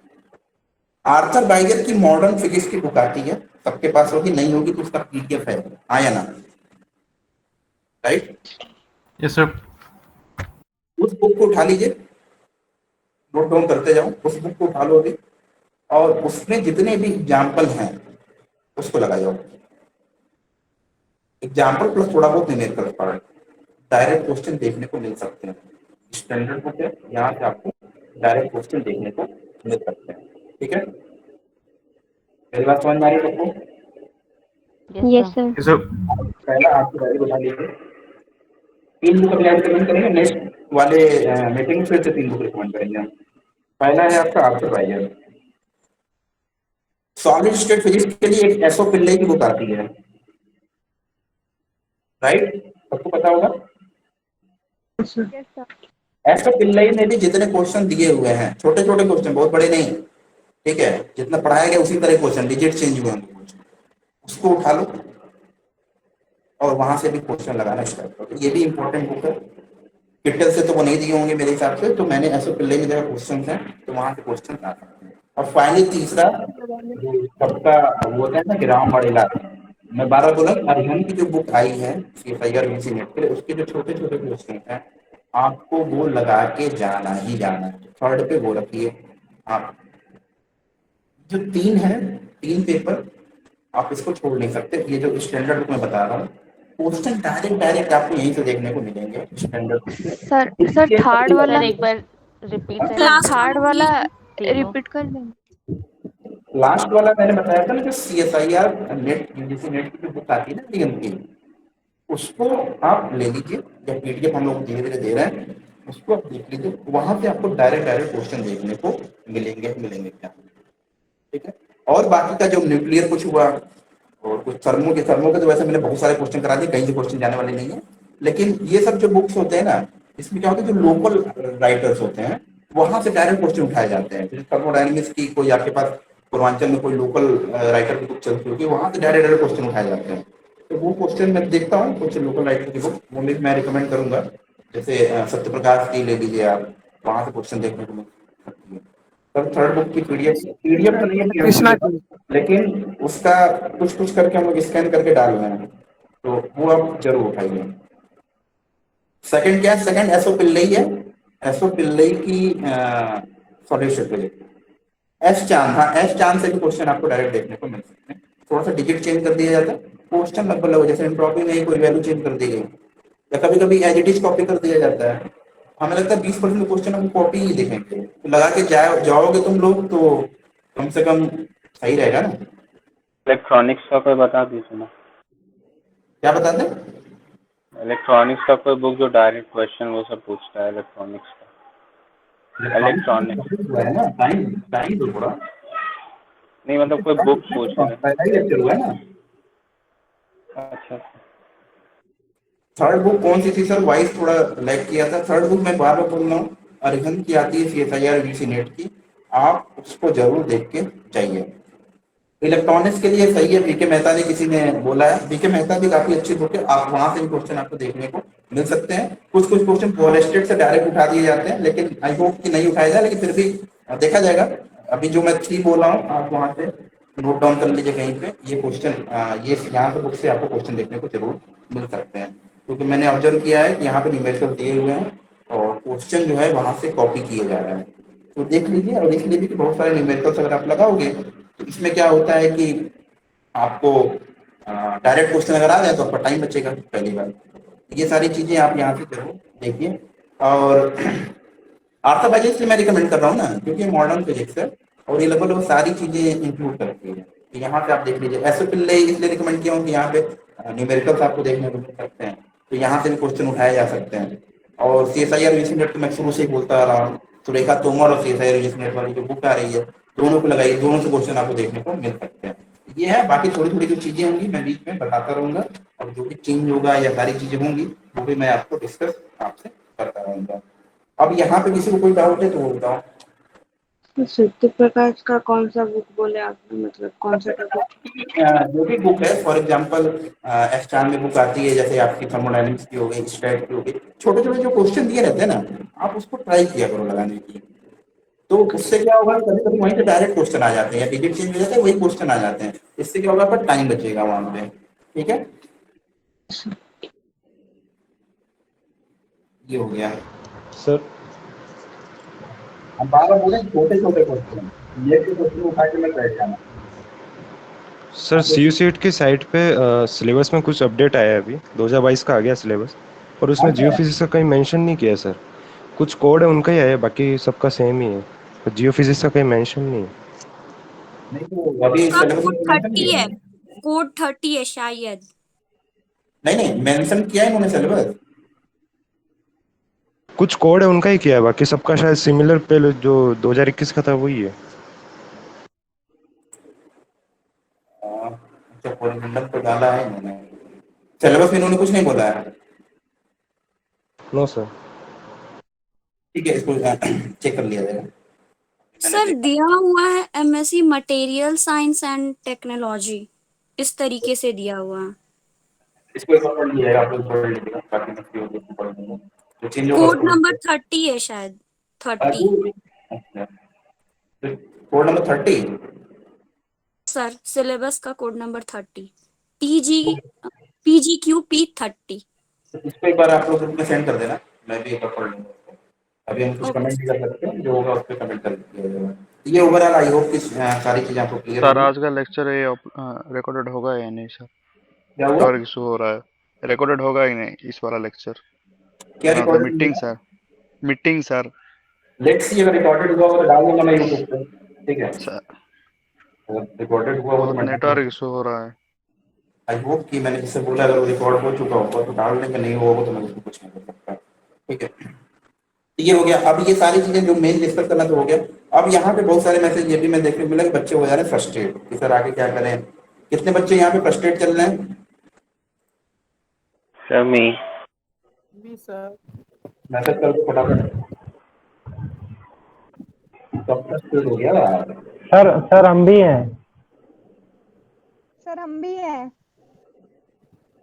आर्थर बाइगर की मॉडर्न फिजिक्स की बुक आती है, सबके पास होगी, नहीं होगी तो उसका पीडीएफ है, आया ना, राइट। Yes sir. उस बुक को उठा लीजिए, नोट डाउन करते जाओ, उस बुक को उठा लो अभी, और उसमें जितने भी एग्जाम्पल हैं उसको लगा जाओ। एग्जाम्पल प्लस थोड़ा बहुत न्यूमेरिकल पार्ट, डायरेक्ट क्वेश्चन देखने को मिल सकते हैं। स्टैंडर्ड बुक है, यहाँ से आपको डायरेक्ट क्वेश्चन देखने को मिल सकते हैं, ठीक है। मेरी बात समझ में आ रही है सबको? Yes sir. Yes sir. पहला आपकी डायरी उठा लीजिए। 3 बुक अभी रिकमेंड करेंगे, नेक्स्ट वाले मीटिंग में फिर से 3 बुक रिकमेंड करेंगे हम। पहला है आपका Arthur Beiser. Solid state physics के लिए एक एसओ पिल्ले की बुक आती है, राइट, सबको पता होगा। एसओ पिल्लई ने भी जितने क्वेश्चन दिए हुए हैं, छोटे छोटे क्वेश्चन, बहुत बड़े नहीं, ठीक है, जितना पढ़ाया गया उसी तरह क्वेश्चन, डिजिट चेंज हुए होंगे कुछ, उसको उठा लो और वहां से भी क्वेश्चन लगाना स्टार्ट करो। ये भी इंपॉर्टेंट बुक है। किटल से तो वो नहीं दिए होंगे मेरे हिसाब से, तो मैंने एसओ पिल्लई में जगह क्वेश्चन हैं तो वहां से क्वेश्चन आ सकते हैं। और फाइनली तीसरा जो सबका वो होता है ना कि राम बड़ेला, मैं बारह बोला, अरिहंत की जो बुक आई है सीएसआईआर वीसी नेट के लिए, उसके जो छोटे छोटे क्वेश्चन हैं आपको वो लगा के जाना ही जाना है। थर्ड पे वो रखिए आप, जो तीन है, तीन पेपर आप इसको छोड़ नहीं सकते। ये जो स्टैंडर्ड बुक मैं बता रहा हूँ, क्वेश्चन डायरेक्ट डायरेक्ट आपको यहीं से देखने को मिलेंगे स्टैंडर्ड बुक से। सर इसी सर के थर्ड वाला, सर एक बार रिपीट सर करना लास्ट थर्ड वाला वाला तीनों। रिपीट कर लेंगे। लास्ट वाला मैंने बताया था ना, जो सीएसआईआर नेट यूजीसी नेट की जो बुक आती है ना निगम की, उसको आप ले लीजिए, या पीडीएफ हम लोग धीरे धीरे दे रहे हैं, उसको आप देख लीजिए, वहां से आपको डायरेक्ट डायरेक्ट क्वेश्चन देखने को मिलेंगे क्या, ठीक है। और बाकी का जो न्यूक्लियर कुछ हुआ और कुछ थर्मो के तो वैसे मैंने बहुत सारे क्वेश्चन करा दिए, कहीं से क्वेश्चन जाने वाले नहीं है। लेकिन ये सब जो बुक्स होते हैं ना, इसमें क्या होता है, जो लोकल राइटर्स होते हैं वहां से डायरेक्ट क्वेश्चन उठाए जाते हैं। जैसे थर्मोडायनेमिक्स की कोई आपके पास पूर्वांचल में कोई लोकल राइटर की बुक चलती होगी, वहां से डायरेक्ट डायरेक्ट क्वेश्चन उठाए जाते हैं। तो वो क्वेश्चन मैं देखता हूँ, कुछ लोकल राइटर की बुक वो मैं रिकमेंड करूंगा। जैसे सत्य प्रकाश की ले लीजिए आप, वहां से क्वेश्चन देखने को मिल सकती है। तब थर्ड बुक की पीडीएफ तो नहीं है कृष्णा मेरे पास, लेकिन उसका कुछ कुछ करके हम लोग स्कैन करके डाल रहे हैं, तो वो आप जरूर उठाइए। सेकंड क्या है, सेकंड एसओ पिल्लई है, एसओ पिल्लई की सॉल्यूशन एस चांद, हाँ एस चांद से भी क्वेश्चन आपको डायरेक्ट देखने को मिल सकते हैं। थोड़ा सा डिजिट चेंज कर दिया जाता है, क्वेश्चन लगभग लगभग, जैसे एंट्रोपी में ही कोई वैल्यू चेंज कर दी गई, या कभी कभी एज इट इज कॉपी कर दिया जाता है। हमें लगता है 20% क्वेश्चन हम कॉपी ही देखेंगे, तो लगा के जाओगे तुम लोग तो कम से कम सही रहेगा ना। इलेक्ट्रॉनिक्स का कोई बता दीजिए ना। क्या बता दें? इलेक्ट्रॉनिक्स का कोई बुक जो डायरेक्ट क्वेश्चन वो सब पूछता है इलेक्ट्रॉनिक्स का। इलेक्ट्रॉनिक्स हुआ है ना, टाइम टाइम तो थोड़ा नहीं, मतलब कोई बुक पूछ रहे हैं। पहला ही लेक्चर हुआ है ना। अच्छा, थर्ड बुक कौन सी थी सर, वाइस थोड़ा लैग किया था। थर्ड बुक मैं बार बार बोल रहा हूँ, अरिहंत की आती है सीएसआईआर वीसी नेट की, आप उसको जरूर देख के जाइए। इलेक्ट्रॉनिक्स के लिए सही है, बीके मेहता ने किसी ने बोला है, बीके मेहता भी काफी अच्छी बुक है, आप वहां से भी क्वेश्चन आपको देखने को मिल सकते हैं। कुछ कुछ क्वेश्चन पॉलिस्टेट से डायरेक्ट उठा दिए जाते हैं, लेकिन आई होप कि नहीं उठाया जाए, लेकिन फिर भी देखा जाएगा। अभी जो मैं 3 बोल रहा हूँ आप वहां से नोट डाउन कर लीजिए कहीं पे, ये क्वेश्चन ये यहाँ पे बुक से आपको क्वेश्चन देखने को जरूर मिल सकते हैं, क्योंकि मैंने ऑब्जर्व किया है कि यहाँ पे न्यूमेरिकल दिए हुए हैं और क्वेश्चन जो है वहां से कॉपी किए जा रहे हैं। तो देख लीजिए, और देख लीजिए कि बहुत सारे न्यूमेरिकल्स अगर आप लगाओगे तो इसमें क्या होता है कि आपको डायरेक्ट क्वेश्चन अगर आ जाए तो आपका टाइम बचेगा पहली बार। ये सारी चीजें आप यहाँ से जरूर देखिए। और आर्थोपैथी इसलिए मैं रिकमेंड कर रहा हूँ ना, क्योंकि मॉडर्न फिजिक्स है और ये लगभग सारी चीजें इंक्लूड करती है। तो यहाँ पे आप देख लीजिए, एसओ पिल्ले इसलिए रिकमेंड किया हूँ कि यहाँ पे न्यूमेरिकल्स आपको देखने को मिल सकते हैं, तो यहाँ से भी क्वेश्चन उठाए जा सकते हैं। और सीएसआईआर वीसी नेट तो मैं शुरू से ही बोलता आ रहा हूँ, सुरेखा तोमर और सीएसआईआर वीसी नेट वाली जो बुक आ रही है, दोनों को लगाइए, दोनों से क्वेश्चन आपको देखने को मिल सकते हैं। ये है, बाकी थोड़ी थोड़ी जो चीजें होंगी मैं बीच में बताता रहूंगा, और जो भी चेंज होगा या सारी चीजें होंगी वो भी मैं आपको डिस्कस आपसे करता रहूंगा। अब यहाँ पे किसी को कोई डाउट है तो वो बताओ। सत्य प्रकाश का कौन सा बुक बोले आपने, मतलब कौन सा टॉपिक? जो भी बुक है, फॉर एग्जांपल एस4 में बुक आती है, जैसे आपकी थर्मोडायनेमिक्स की हो गई, स्टैट की हो गई, छोटे छोटे जो क्वेश्चन दिए रहते हैं ना, आप उसको ट्राई किया करो लगाने की। तो उससे क्या होगा, कभी कभी वहीं पे डायरेक्ट क्वेश्चन आ जाते हैं, डिजिट चेंज हो जाता है, वही क्वेश्चन आ जाते हैं। इससे क्या होगा, आपका टाइम बचेगा वहां पे, ठीक है। ये हो गया सर। हम बार बार बोले छोटे छोटे क्वेश्चन, ये क्वेश्चन उठा के मैं बैठ जाना। सर सीयू सीट की साइट पे सिलेबस में कुछ अपडेट आया है, अभी 2022 का आ गया सिलेबस, और उसमें जियो फिजिक्स का कहीं मेंशन नहीं किया है सर। कुछ कोड है उनका ही है, बाकी सबका सेम ही है, तो जियो फिजिक्स का कहीं मेंशन नहीं है। नहीं तो अभी सिलेबस में कोड मेंशन 30 किया है, है। कोड 30 है शायद। नहीं नहीं, मेंशन किया है इन्होंने सिलेबस। कुछ कोड है उनका ही किया है, बाकी सबका शायद सिमिलर पे जो 2021 का था वही है। अच्छा कोरिलेंडर तो डाला है इन्होंने, सिलेबस में इन्होंने कुछ नहीं बोला है। No sir. ठीक है, इसको चेक कर लिया जाएगा। मैंने सर देखा दिया हुआ है MSc material science and technology, इस तरीके से दिया हुआ है। इसको एक बार पढ़ लिया आप लोग, पढ़ लीजिएगा बाकी मैं फिर उसको पढ़ लूंगा, जो चेंज होगा कोड उसको नंबर 30 है शायद, 30। अच्छा, कोड नंबर 30। सर सिलेबस का कोड नंबर 30, PGQP 30। इसको एक बार आप लोग ग्रुप में सेंड कर देना, मैं भी एक बार पढ़ लूंगा उसको। अभी हम कुछ ओके कमेंट भी कर सकते हैं, जो होगा उस पर कमेंट कर दिया जाएगा। ये ओवरऑल आई होप कि सारी चीजें आपको क्लियर सर होगी। आज का लेक्चर ये रिकॉर्डेड होगा या नहीं सर? क्या हुआ, नेटवर्क इशू हो रहा है, रिकॉर्डेड होगा ही नहीं इस वाला लेक्चर? क्या मतलब रिकॉर्डेड मीटिंग हुआ? Sir, meeting sir. Let's see, अगर रिकॉर्डेड हुआ हो तो डाल दूंगा मैं यूट्यूब पे, ठीक है। सर अगर रिकॉर्डेड हुआ हो तो बहुत मैं डाल दूंगा। नेटवर्क इशू हो रहा है। आई होप कि मैंने जिससे बोला अगर वो रिकॉर्ड हो चुका होगा तो डाल देंगे, नहीं होगा तो मैं उसको कुछ नहीं कर सकता, ठीक है। तो ये हो गया। अब ये सारी चीजें जो मेन डिस्कस करना तो हो गया। अब यहाँ पे बहुत सारे मैसेज ये भी मैं देखने को मिला कि बच्चे हो जा रहे हैं फ्रस्ट्रेट कि सर आगे क्या करें। कितने बच्चे यहाँ पे फ्रस्ट्रेट चल रहे हैं? सर मी मैसेज कर दो फटाफट, सब फ्रस्ट्रेट हो गया। सर हम भी हैं। सर हम भी हैं।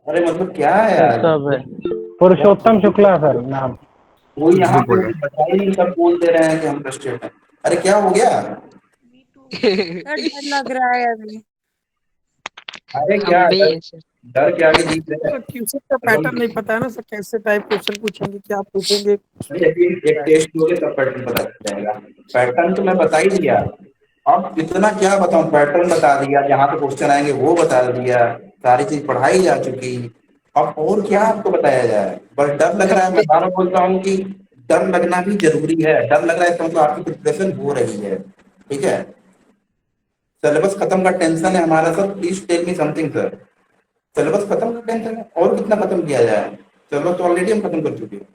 अरे मतलब क्या है यार, सब है। पुरुषोत्तम शुक्ला सर नाम। वो यहाँ पे बता ही नहीं, सब बोल दे रहे हैं कि हम फ्रस्ट्रेट हैं। अरे क्या हो गया? सर डर लग रहा है अभी। अरे क्या हम भी डर, हैं सर। डर के आगे जीत रहे हैं। क्वेश्चन का पैटर्न नहीं पता है ना सर, कैसे टाइप क्वेश्चन पूछेंगे, क्या पूछेंगे। अरे अभी एक टेस्ट दोगे तब पैटर्न पता चल जाएगा। पैटर्न तो मैं बता ही दिया, अब इतना क्या बताऊं, पैटर्न बता दिया, जहाँ पे क्वेश्चन आएंगे वो बता दिया, सारी चीज पढ़ाई जा चुकी। अब और क्या आपको बताया जाए, बस डर लग रहा है। मैं बार बोलता हूँ कि डर लगना भी जरूरी है। डर लग रहा है इसका मतलब आपकी प्रिपरेशन हो रही है, ठीक है। सिलेबस खत्म का टेंशन है हमारा sir, please tell me something sir. Syllabus खत्म का टेंशन है, और कितना खत्म किया जाए? सिलेबस तो ऑलरेडी हम खत्म कर चुके हैं।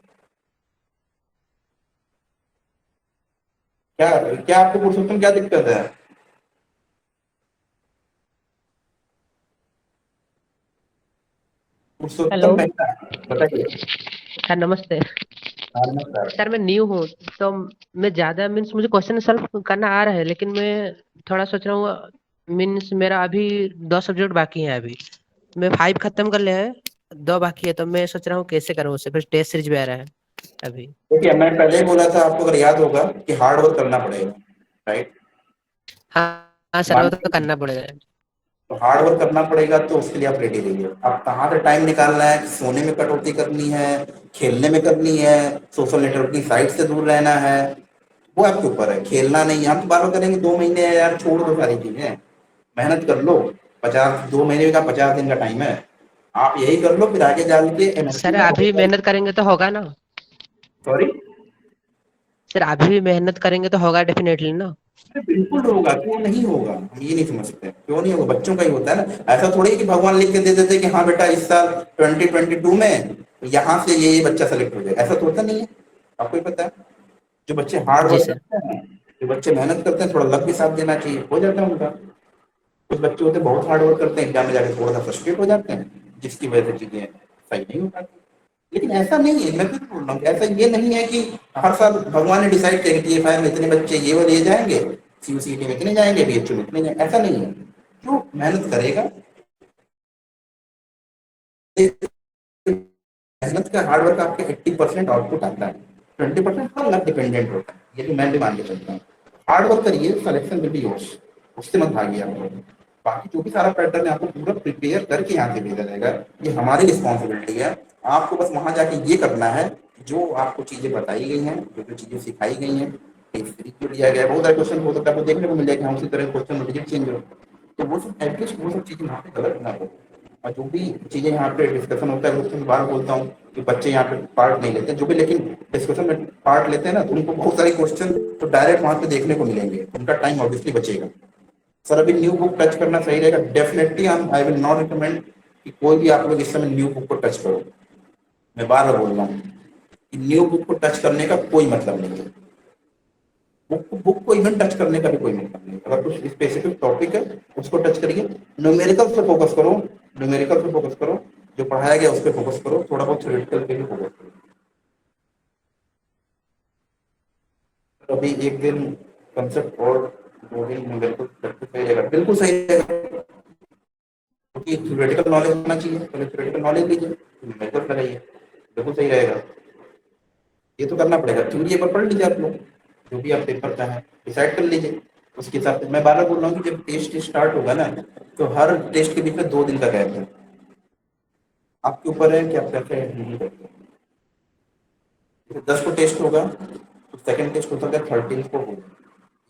क्या क्या आपको पुरुषोत्तम क्या दिक्कत है? पुरुषोत्तम हेलो मेहता, बताइए। सर नमस्ते। हाँ, नमस्कार। सर मैं न्यू हूँ तो मैं ज़्यादा मीन्स मुझे क्वेश्चन सॉल्व करना आ रहा है, लेकिन मैं थोड़ा सोच रहा हूँ मीन्स मेरा अभी 2 सब्जेक्ट बाकी हैं। अभी मैं 5 खत्म कर लिया है, 2 बाकी है, तो मैं सोच रहा हूँ कैसे करूँ उससे। फिर टेस्ट सीरीज भी आ रहा है अभी। देखिए मैं पहले ही बोला था आपको, अगर याद होगा, कि हार्ड वर्क करना पड़ेगा, राइट। हाँ हाँ सर, वो तो करना पड़ेगा। तो हार्ड वर्क करना पड़ेगा, तो उसके लिए आप रेडी रहिए। आप कहाँ से टाइम निकालना है, सोने में कटौती करनी है, खेलने में करनी है, सोशल नेटवर्किंग साइट से दूर रहना है, वो आपके ऊपर है। खेलना नहीं, हम तो बार बार करेंगे 2 महीने है यार, छोड़ दो सारी चीजें, मेहनत कर लो। 2 महीने का 50 दिन का टाइम है, आप यही कर लो, फिर आगे जाके सर एमएससी में अभी मेहनत करेंगे तो होगा ना? सॉरी सर अभी भी मेहनत करेंगे तो होगा डेफिनेटली ना? बिल्कुल होगा, क्यों नहीं होगा, हम ये नहीं समझते क्यों नहीं होगा। बच्चों का ही होता है ना, ऐसा थोड़ी है कि भगवान लिख के दे देते कि हाँ बेटा इस साल 2022 में यहाँ से ये बच्चा सेलेक्ट हो जाए, ऐसा तो होता नहीं है। आपको ही पता है, जो बच्चे हार्ड जी वर्क सर। करते हैं, जो बच्चे मेहनत करते हैं, थोड़ा लक भी साथ देना चाहिए, हो जाता है उनका। कुछ बच्चे होते हैं बहुत हार्ड वर्क करते हैं, एग्जाम में जाकर थोड़ा सा फ्रस्ट्रेट हो जाते हैं, जिसकी वजह से चीजें सही नहीं हो पाती। लेकिन ऐसा नहीं है, मैं फिर बोल रहा हूँ, ऐसा ये नहीं है कि हर साल भगवान ने डिसाइड किया कि TF5 में इतने बच्चे ये वाले ये जाएंगे, CUCT में इतने जाएंगे, BHU में इतने जाएंगे, ऐसा नहीं है। जो मेहनत करेगा, मेहनत का हार्डवर्क आपके 80% आउटपुट आता है, 20% हर लक डिपेंडेंट होता है, ये तो मैं भी मान के चलता हूँ। हार्डवर्क करिए, सिलेक्शन विल बी योर्स, उससे मत भागिए आप लोग। बाकी जो भी सारा पैटर्न है आपको पूरा प्रिपेयर करके यहाँ से भेजा जाएगा, ये हमारी रिस्पॉन्सिबिलिटी है। आपको बस वहां जाके ये करना है, जो आपको चीजें बताई गई हैं, जो जो चीजें सिखाई गई हैं, लिया गया है। बहुत सारे क्वेश्चन हो सकता है आपको देखने को मिलेगा कि हाँ उसी तरह क्वेश्चन रिजल्ट चेंज हो, तो वो सब एटलीस्ट वो सब चीजें यहाँ पे गलत ना हो। और जो भी चीजें यहाँ पे डिस्कशन होता है, उसमें बार बोलता हूँ कि बच्चे यहाँ पे पार्ट नहीं लेते, जो भी लेकिन डिस्कशन में पार्ट लेते हैं ना, तो उनको बहुत सारे क्वेश्चन तो डायरेक्ट वहां पे देखने को मिलेंगे, उनका टाइम ऑब्वियसली बचेगा। सर अभी न्यू बुक टच करना सही रहेगा definitely. I will not recommend कि कोई भी आप लोग इस समय न्यू बुक को टच करो, मैं बार बार बोल रहा हूँ। न्यू बुक को टच करने का कोई मतलब नहीं है, बुक को इवन टच करने का भी कोई मतलब नहीं। अगर कुछ स्पेसिफिक टॉपिक है उसको टच करिए, न्यूमेरिकल पे फोकस करो, न्यूमेरिकल पे फोकस करो, जो पढ़ाया गया उस पर फोकस करो, थोड़ा बहुत थ्योरेटिकल पे भी फोकस करो। अभी एक दिन कंसेप्ट और 2 दिन न्यूमेरिकल प्रैक्टिस सही रहेगा, बिल्कुल सही रहेगा, क्योंकि थ्योरेटिकल नॉलेज होना चाहिए, पहले थ्योरेटिकल नॉलेज लीजिए, न्यूमेरिकल लगाइए, बिल्कुल सही रहेगा। ये तो करना पड़ेगा, थ्योरी एक बार पढ़ लीजिए आप लोग, जो भी आप पेपर का है डिसाइड कर लीजिए, उसके हिसाब से। मैं बार बार बोल रहा हूँ कि जब टेस्ट स्टार्ट होगा ना, तो हर टेस्ट के बीच में 2 दिन का गैप है, आपके ऊपर है कि आप कैसे हैंडल करते हैं। जैसे 10 को टेस्ट होगा तो सेकंड टेस्ट हो सकता है 13 को होगा,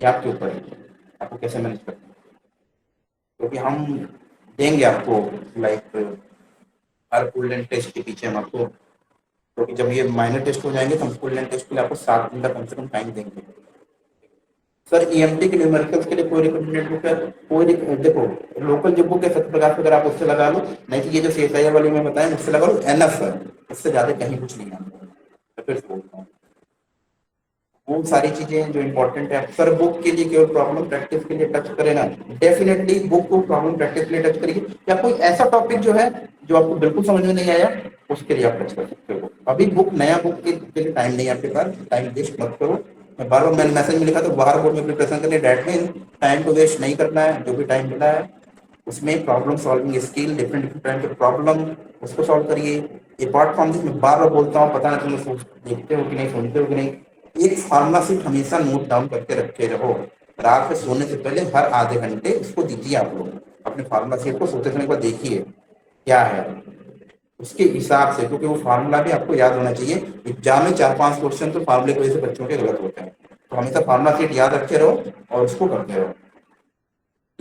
ये आपके ऊपर है, आपको कैसे मैनेज करते हैं। क्योंकि हम देंगे आपको लाइक हर फुल लेंथ टेस्ट के पीछे हम आपको, क्योंकि जब ये माइनर टेस्ट हो जाएंगे तो हम फुल लेंथ टेस्ट के लिए आपको 7 दिन का कम से कम टाइम देंगे। सर ईएमटी के न्यूमेरिकल्स के लिए कोई रिकमेंडेड बुक है? देखो लोकल जो बुक है सत्यप्रकाश अगर आप उससे लगा लो, नहीं तो ये जो सीएसआईआर वाली मैं बताया उससे लगा लो, एनएफ है, इससे ज्यादा कहीं कुछ नहीं है। मैं फिर से बोलता हूँ, वो सारी चीजें जो इंपॉर्टेंट है। सर बुक के लिए केवल प्रॉब्लम प्रैक्टिस के लिए टच करें ना, डेफिनेटली बुक को प्रॉब्लम प्रैक्टिस के लिए टच करिए, या कोई ऐसा टॉपिक जो है जो आपको बिल्कुल समझ में नहीं आया उसके लिए आप टच कर सकते हो। अभी बुक नया बुक के लिए टाइम नहीं है आपके पास, टाइम वेस्ट मत करो। मैं बार बार मैंने मैसेज में लिखा तो बाहर बोर्ड में प्रिपरेशन करने, डेट में टाइम को वेस्ट नहीं करना है। जो भी टाइम मिला है उसमें problem solving skill, different different type के प्रॉब्लम उसको सॉल्व करिए। अपार्ट फ्रॉम दिस मैं बार बार बोलता हूँ, पता नहीं तुम देखते हो कि नहीं, सुनते हो कि नहीं, एक फार्मूला सिर्फ हमेशा नोट डाउन करके रखे रहो। रात में सोने से पहले हर आधे घंटे उसको दीजिए, आप लोग अपने फार्मूला सेट को सोते समय पर देखिए क्या है उसके हिसाब से, क्योंकि वो फार्मूला भी आपको याद होना चाहिए। एग्जाम में 4-5 क्वेश्चन तो फार्मूले की वजह से बच्चों के गलत होते हैं, तो हमेशा फार्मूला सेट याद रखे रहो और उसको करते रहो।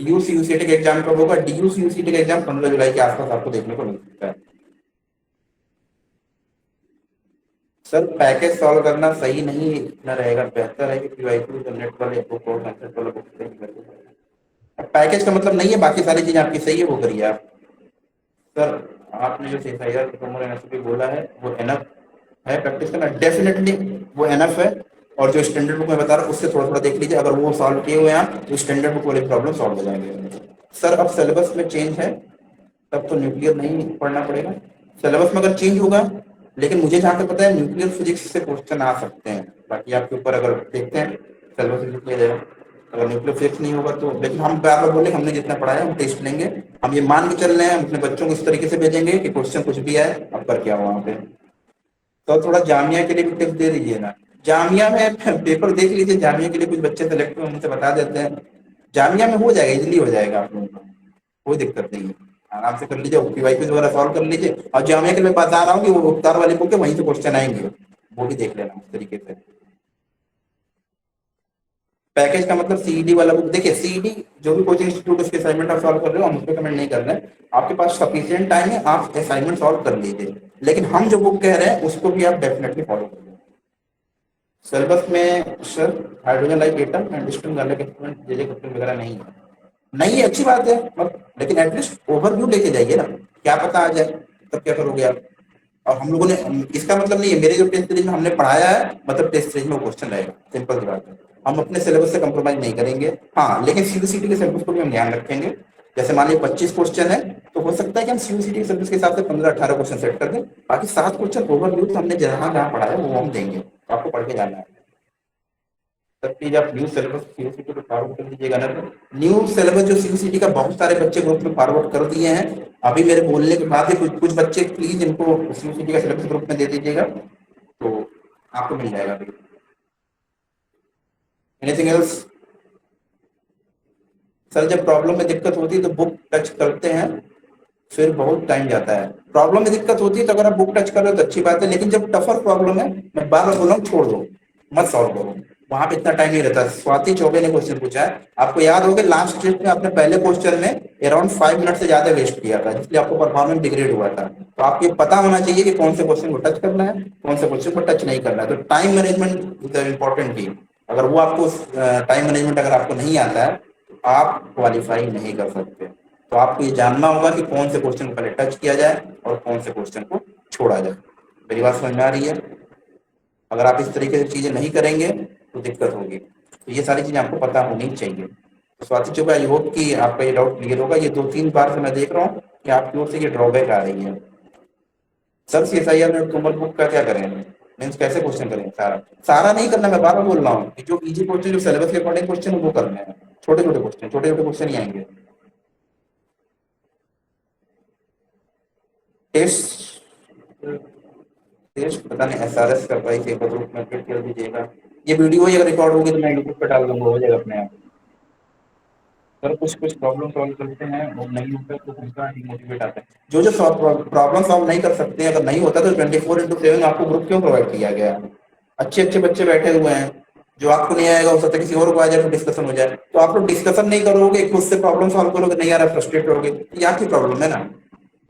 यूसीटी का एग्जाम कब होगा? यूसीटी का एग्जाम 15 जुलाई के आसपास आपको देखने को मिल सकता है। सर पैकेज सॉल्व करना सही नहीं ना रहेगा, बेहतर है कि पीवाईक्यू जनरेट वाले बुक और कंसेप्ट वाला बुक से पैकेज का मतलब नहीं है बाकी सारी चीजें आपकी सही है वो करिए आप। सर आपने जो सीएसआईआर बोला है वो एनफ है प्रैक्टिस करना, डेफिनेटली वो एनफ है। और जो स्टैंडर्ड बुक में बता रहा हूँ उससे थोड़ा थोड़ा देख लीजिए, अगर वो सॉल्व किए हुए हैं तो स्टैंडर्ड बुक वाले प्रॉब्लम सॉल्व हो जाएंगे। सर अब सिलेबस में चेंज है तब तो न्यूक्लियर नहीं पढ़ना पड़ेगा, सिलेबस में अगर चेंज होगा, लेकिन मुझे जहाँ तक पता है न्यूक्लियर फिजिक्स से क्वेश्चन आ सकते हैं, बाकी आपके ऊपर अगर देखते हैं सिलेबस में किया जाएगा। अगर न्यूक्लियर फिजिक्स नहीं होगा तो, लेकिन हम बार बार बोले हमने जितना पढ़ाया हम टेस्ट लेंगे, हम ये मान के चल रहे हैं, हम अपने बच्चों को इस तरीके से भेजेंगे कि क्वेश्चन कुछ भी आए अब करके आओ वहाँ पे। तो थोड़ा जामिया के लिए भी टिप्स दे दीजिए ना, जामिया में पेपर देख लीजिए, जामिया के लिए कुछ बच्चे सेलेक्ट हुए उनसे बता देते हैं, जामिया में हो जाएगा, इजीली हो जाएगा आप लोगों का, कोई दिक्कत नहीं है, आराम से कर लीजिए, पीवाईक्यूज वगैरह सॉल्व कर लीजिए। और जामिया के लिए बता रहा हूँ कि वो उपतार वाली बुक है वहीं से क्वेश्चन आएंगे, वो भी देख लेना उस तरीके से। पैकेज का मतलब सीईडी वाला बुक, देखिए सीईडी जो भी कोचिंग इंस्टीट्यूट उसके असाइनमेंट आप सॉल्व कर रहे हो हम उस पर कमेंट नहीं कर रहे हैं, आपके पास सफिशिएंट टाइम है, आप असाइनमेंट सॉल्व कर लीजिए, लेकिन हम जो बुक कह रहे हैं उसको भी आप डेफिनेटली फॉलो करिए। सिलेबस में sir hydrogen like atom and distinct वगैरह नहीं है, नहीं है अच्छी बात है, लेकिन एटलीस्ट ओवरव्यू लेके जाइए ना, क्या पता आ जाए तब क्या करोगे आप। और हम लोगों ने, इसका मतलब नहीं है मेरे जो टेस्ट सीरीज में हमने पढ़ाया है मतलब टेस्ट सीरीज में क्वेश्चन रहेगा, सिंपल सी बात है। हम अपने सिलेबस से कंप्रोमाइज नहीं करेंगे, हाँ लेकिन सीयूसीटी के सिलेबस को भी हम ध्यान रखेंगे। जैसे मान लीजिए 25 क्वेश्चन है तो हो सकता है कि हम सीयूसीटी के सिलेबस के हिसाब से 15-18 क्वेश्चन सेट कर दें, बाकी 7 क्वेश्चन ओवरव्यू तो हमने जहाँ जहाँ पढ़ा है वो हम देंगे, तो आपको पढ़ के जाना है। सर प्लीज आप न्यू सिलेबस सीयूसीटी को फॉरवर्ड कर दीजिएगा ना, न्यू सिलेबस जो सीयूसीटी का बहुत सारे बच्चे ग्रुप में फॉरवर्ड कर दिए हैं, अभी मेरे बोलने के बाद ही कुछ बच्चे प्लीज इनको सीयूसीटी का सिलेबस ग्रुप में दे दीजिएगा तो आपको मिल जाएगा। Anything else? सर जब प्रॉब्लम में दिक्कत होती है तो बुक टच करते हैं फिर बहुत टाइम जाता है, प्रॉब्लम में दिक्कत होती है तो अगर आप बुक टच कर रहे हो तो अच्छी बात है, लेकिन जब टफर प्रॉब्लम है मैं बार बार बोल रहा हूँ छोड़ दो, मत सॉल्व करो, वहां पे इतना टाइम नहीं रहता। स्वाति चौबे ने क्वेश्चन पूछा है, आपको याद होगा लास्ट टेस्ट में आपने पहले क्वेश्चन में अराउंड 5 मिनट से ज्यादा वेस्ट किया था, इसलिए आपको परफॉर्मेंस डिग्रेड हुआ था। तो आपको ये पता होना चाहिए कि कौन से क्वेश्चन को टच करना है, कौन से क्वेश्चन को टच नहीं करना है। तो टाइम मैनेजमेंट इज इंपॉर्टेंट थी, अगर वो आपको टाइम मैनेजमेंट अगर आपको नहीं आता है तो आप क्वालिफाई नहीं कर सकते। तो आपको ये जानना होगा कि कौन से क्वेश्चन को पहले टच किया जाए और कौन से क्वेश्चन को छोड़ा जाए। मेरी बात समझ में आ रही है? अगर आप इस तरीके से चीजें नहीं करेंगे तो दिक्कत होगी। तो ये सारी चीजें आपको पता होनी चाहिए। तो स्वाति चौबे, आई होप कि आपका ये डाउट क्लियर होगा। ये 2-3 बार से मैं देख रहा हूँ कि आपकी ओर से ये ड्रॉबैक आ रही है। सर CSIR में तुम बुक का क्या करें, मीन्स कैसे क्वेश्चन करें? सारा नहीं करना, मैं बार बार बोल रहा हूँ कि जो इजी क्वेश्चन, जो सिलेबस के अकॉर्डिंग क्वेश्चन वो करने हैं। छोटे छोटे क्वेश्चन ही आएंगे। टेस्ट टेस्ट पता नहीं SRS कर पाई थे, ग्रुप में फिट कर दीजिएगा। ये वीडियो ही अगर रिकॉर्ड होगी तो मैं यूट्यूब पे डाल दूंगा, हो जाएगा अपने आप। सर कुछ प्रॉब्लम सॉल्व करते हैं और नहीं होता तो उनका डिमोटिवेट आता है। जो जो प्रॉब्लम सॉल्व नहीं कर सकते हैं, अगर नहीं होता तो 24/7 आपको ग्रुप क्यों प्रोवाइड किया गया है? अच्छे अच्छे बच्चे बैठे हुए हैं, जो आपको नहीं आएगा हो सकता है किसी और को आ जाए तो डिस्कशन हो जाए। तो आप लोग डिस्कशन नहीं करोगे, खुद से प्रॉब्लम सॉल्व करोगे, नहीं आ रहा, फ्रस्ट्रेट होगे, ये आपकी प्रॉब्लम है ना।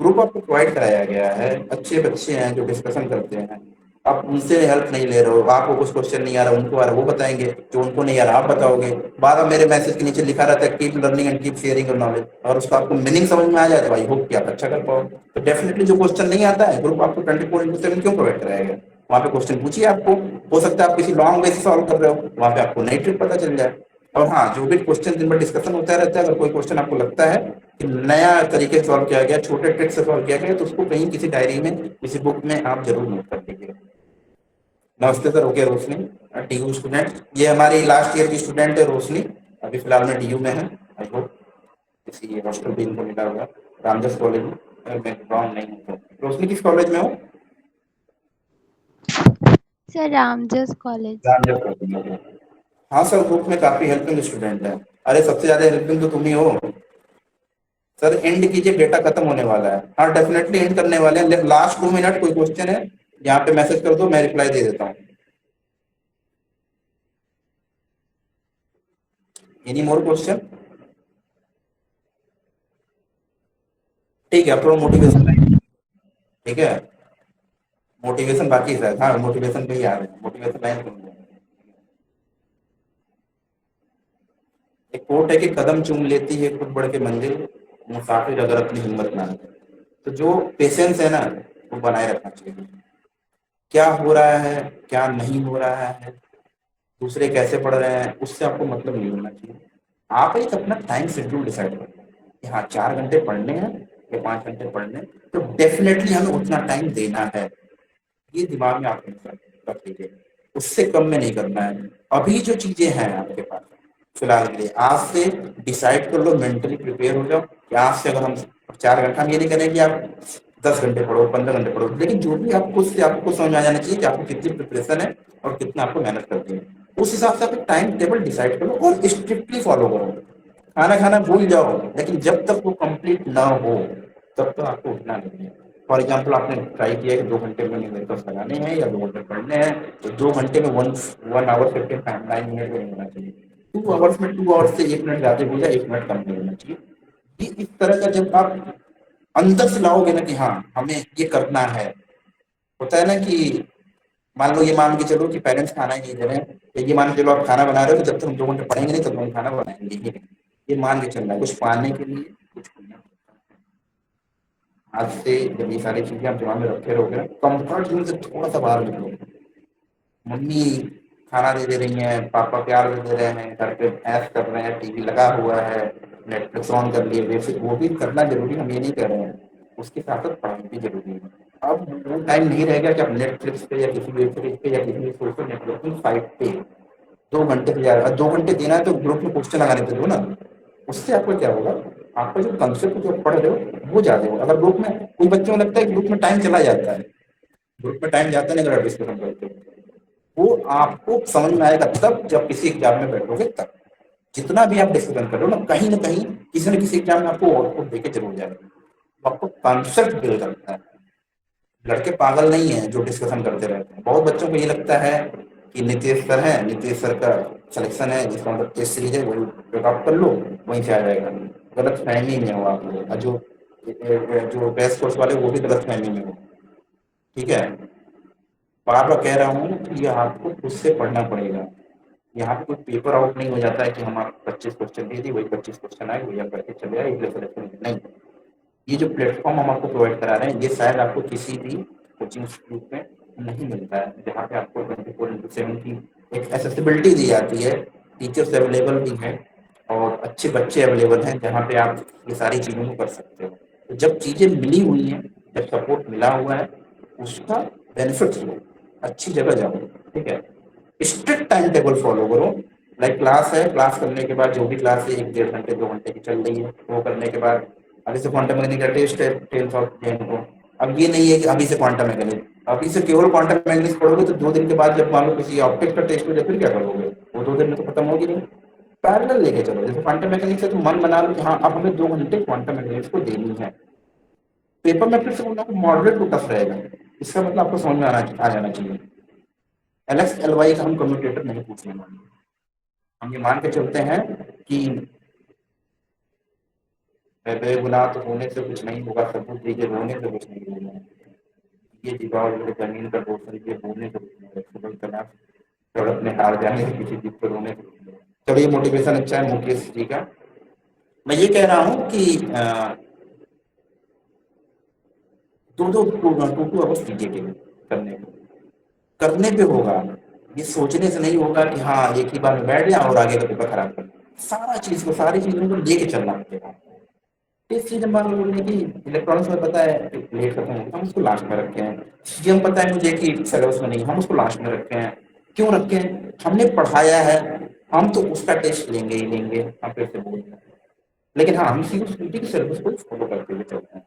ग्रुप आपको प्रोवाइड कराया गया है, अच्छे बच्चे हैं जो डिस्कशन करते हैं, आप उनसे हेल्प नहीं ले रहे हो। आपको कुछ क्वेश्चन नहीं आ रहा, उनको आ रहा, वो बताएंगे। जो उनको नहीं आ रहा आप बताओगे। बार मेरे मैसेज के नीचे लिखा रहता है keep learning and keep sharing your knowledge, और उसका आपको मीनिंग समझ में आ जाए तो आई होप कि आप अच्छा कर पाओ। तो डेफिनेटली जो क्वेश्चन नहीं आता है, ग्रुप आपको 24/7 क्यों प्रोवाइड कराएगा? वहाँ पे क्वेश्चन पूछिए। आपको हो सकता है आप किसी लॉन्ग वे से सॉल्व कर रहे हो, वहाँ पे आपको नई ट्रिक पता चल जाए। और हाँ, जो भी क्वेश्चन दिन भर डिस्कशन होता रहता है, अगर कोई क्वेश्चन आपको लगता है कि नया तरीके से सॉल्व किया गया, छोटे ट्रिक से सॉल्व किया गया, तो उसको कहीं किसी डायरी में, किसी बुक में आप जरूर नोट कर लीजिए। नमस्ते सर। ओके रोशनी, DU स्टूडेंट, ये हमारी लास्ट ईयर की स्टूडेंट है रोशनी, अभी फिलहाल में DU में है। आई होप किसी हॉस्टल भी इनको मिला होगा, रामदास कॉलेज में, अगर मैं रॉन्ग नहीं हूँ तो। रोशनी किस कॉलेज में हो? Sir Ramjas college. Ramdas college में। हाँ सर, ग्रुप में काफी हेल्पिंग स्टूडेंट है। अरे सबसे ज्यादा हेल्पिंग तो तुम ही हो सर। एंड कीजिए, डेटा खत्म होने वाला है। हाँ डेफिनेटली एंड करने वाले हैं, लास्ट 2 मिनट। कोई क्वेश्चन है यहाँ पे मैसेज कर दो, मैं रिप्लाई दे देता हूँ। Any more question? ठीक है, अब थोड़ा मोटिवेशन, ठीक है, मोटिवेशन बाकी है। हाँ मोटिवेशन पे ही आ रहे हैं, मोटिवेशन लाइन सुन रहे हैं। एक कोट है कि कदम चूम लेती है खुद बढ़ के मंजिल, मुसाफिर अगर अपनी हिम्मत ना रखे। तो जो पेशेंस है ना, वो बनाए रखना चाहिए। क्या हो रहा है, क्या नहीं हो रहा है, दूसरे कैसे पढ़ रहे हैं, उससे आपको मतलब नहीं होना चाहिए। आप एक अपना टाइम शेड्यूल डिसाइड करो कि हाँ 4 घंटे पढ़ने हैं या 5 घंटे पढ़ने हैं, तो डेफिनेटली हमें उतना टाइम देना है। ये दिमाग में आप रख लीजिए, उससे कम में नहीं करना है। अभी जो चीजें हैं आपके पास फिलहाल के लिए, आज से डिसाइड कर लो, मेंटली प्रिपेयर हो जाओ कि आज से अगर हम 4 घंटा, हम ये नहीं करें कि आप 10 घंटे पढ़ो, 15 घंटे पढ़ो, लेकिन जो भी आपको उससे आपको समझ में आ जाना चाहिए कि आपको कितनी प्रिपरेशन है और कितना आपको मेहनत करती है। उस हिसाब से आप टाइम टेबल डिसाइड करो और स्ट्रिक्टली फॉलो करो। खाना खाना भूल जाओ, लेकिन जब तक वो कंप्लीट ना हो तब तक आपको उठना नहीं है। फॉर एग्जाम्पल आपने ट्राई किया कि 2 घंटे में न्यूमेरिकल्स लगाने हैं या 2 घंटे पढ़ने हैं, तो 2 घंटे में 1 आवर 59 मिनट में होना चाहिए। 2 आवर्स में 2 आवर्स से 1 मिनट ज्यादा हो जाए, 1 मिनट कम नहीं होना चाहिए। ये इस तरह का जब आप अंदर से लाओगे ना कि हाँ हमें ये करना है, होता है ना कि मान लो, ये मान के चलो कि पेरेंट्स खाना ही नहीं दे रहे हैं, या ये मान के चलो आप खाना बना रहे हो, तो जब तक हम 2 घंटे पढ़ेंगे नहीं तब हम खाना बनाएंगे। ये मान के चलना है, कुछ पाने के लिए कुछ करना। आज से जब ये सारी चीजें आप दिमाग में रखे रहोगे, कंफर्ट जोन से थोड़ा सा बाहर निकलो। मम्मी खाना दे रही हैं, पापा प्यार दे रहे हैं, घर पे ऐश कर रहे हैं, टीवी लगा हुआ है, नेटफ्लिक्स ऑन कर लिए, वो भी करना जरूरी, हम ये नहीं कर रहे हैं, उसके साथ साथ पढ़ाई भी जरूरी है। अब वो टाइम नहीं रहेगा कि आप नेटफ्लिक्स पे या किसी वेब सीरीज पे या किसी भी सोशल नेटवर्किंग साइट पे 2 घंटे से ज्यादा, 2 घंटे देना है तो ग्रुप में क्वेश्चन लगाने के दो ना। उससे आपको क्या होगा, आपका जो कंसेप्ट जो पढ़ रहे हो वो ज्यादा होगा। अगर ग्रुप में कोई बच्चों को लगता है ग्रुप में टाइम चला जाता है, ग्रुप में टाइम जाता नहीं, अगर डिस्कशन करते हो, वो आपको समझ में आएगा तब जब किसी एग्जाम में बैठोगे तब। जितना भी आप डिस्कशन करो ना कहीं किसी न किसी एग्जाम में आपको आउटपुट देके जरूर जाएगा। आपको कॉन्सेप्ट बिल्ड करता है। लड़के पागल नहीं है जो डिस्कशन करते रहते हैं। बहुत बच्चों को ये लगता है कि नीतीश सर है, नीतीश सर का सिलेक्शन है, जिसका मतलब टेस्ट सीरीज है, वही ड्रॉप कर लो, वहीं से आ जाएगा। गलत फहमी में हो आप लोग, जो बेस्ट कोर्स वाले वो भी गलत फहमी में हो। ठीक है, बार बार कह रहा हूँ कि ये आपको खुद से पढ़ना पड़ेगा। यहाँ पे कोई पेपर आउट नहीं हो जाता है कि हम आप 25 क्वेश्चन दे दी, वही 25 क्वेश्चन आए, वही आप करके चले आए, इसलिए सिलेक्शन नहीं। ये जो प्लेटफॉर्म हम आपको प्रोवाइड करा रहे हैं, ये शायद आपको किसी भी कोचिंग इंस्टीट्यूट में नहीं मिलता है, जहाँ पे आपको 24/7 की एक एक्सेसिबिलिटी दी जाती है, टीचर्स अवेलेबल भी हैं और अच्छे बच्चे अवेलेबल हैं जहाँ पे आप ये सारी चीज़ों को कर सकते हो। तो जब चीज़ें मिली हुई हैं, जब सपोर्ट मिला हुआ है, उसका बेनिफिट लो, अच्छी जगह जाओ, ठीक है। स्ट्रिक्ट टाइम टेबल फॉलो करो। लाइक क्लास है, क्लास करने के बाद जो भी क्लास है 1 डेढ़ घंटे 2 घंटे की चल रही है, वो करने के बाद अभी से क्वांटम मैकेनिक्स का टेस्ट है 10th ऑफ जैन को। अब ये नहीं है कि अभी से क्वांटम मैकेनिक्स, अभी से केवल क्वांटम मैकेनिक्स पढ़ोगे तो 2 दिन के बाद जब मान लो किसी ऑप्टिक्स का टेस्ट हो जाए फिर क्या करोगे, वो 2 दिन में तो खत्म होगी नहीं। पैरेलल लेके चलो, जैसे क्वांटम मैकेनिक्स है तो मन बना लो कि हाँ अब हमें 2 घंटे क्वांटम मैकेनिक्स को देनी है। पेपर में फिर से बोल रहा हूँ मॉडरेट टू टफ रहेगा, इसका मतलब आपको समझ में आ जाना चाहिए। एलएक्स एलवाई का हम कम्यूटेटर नहीं पूछने वाले, हम ये मान के चलते हैं कि बेगुनाह तो होने से कुछ नहीं होगा, सबूत दीजिए होने से कुछ नहीं होगा, ये दीवार जमीन का दोषण ये होने से कुछ नहीं होगा, सड़क में हार जाने से किसी चीज पर होने से कुछ नहीं होगा। चलो ये मोटिवेशन अच्छा है मुकेश जी का। मैं ये कह रहा हूँ कि 2 आवर्स दीजिए केवल करने पे होगा, ये सोचने से नहीं होगा कि हाँ एक ही बार में बैठ गया और आगे का पेपर खराब कर, सारी चीजों को लेके चलना पड़ेगा। इस चीज मान लो कि इलेक्ट्रॉनिक्स में पता है लेट खत्म होगा, हम उसको लास्ट में रखे हैं। सीएम पता है मुझे कि सिलेबस में नहीं, हम उसको लास्ट में रखे हैं। क्यों रखे हैं? हमने पढ़ाया है, हम तो उसका टेस्ट लेंगे ही लेंगे, हम फिर से बोल रहे हैं। लेकिन हाँ हम सीटी की सिलेबस को फॉलो करते हुए चलते हैं,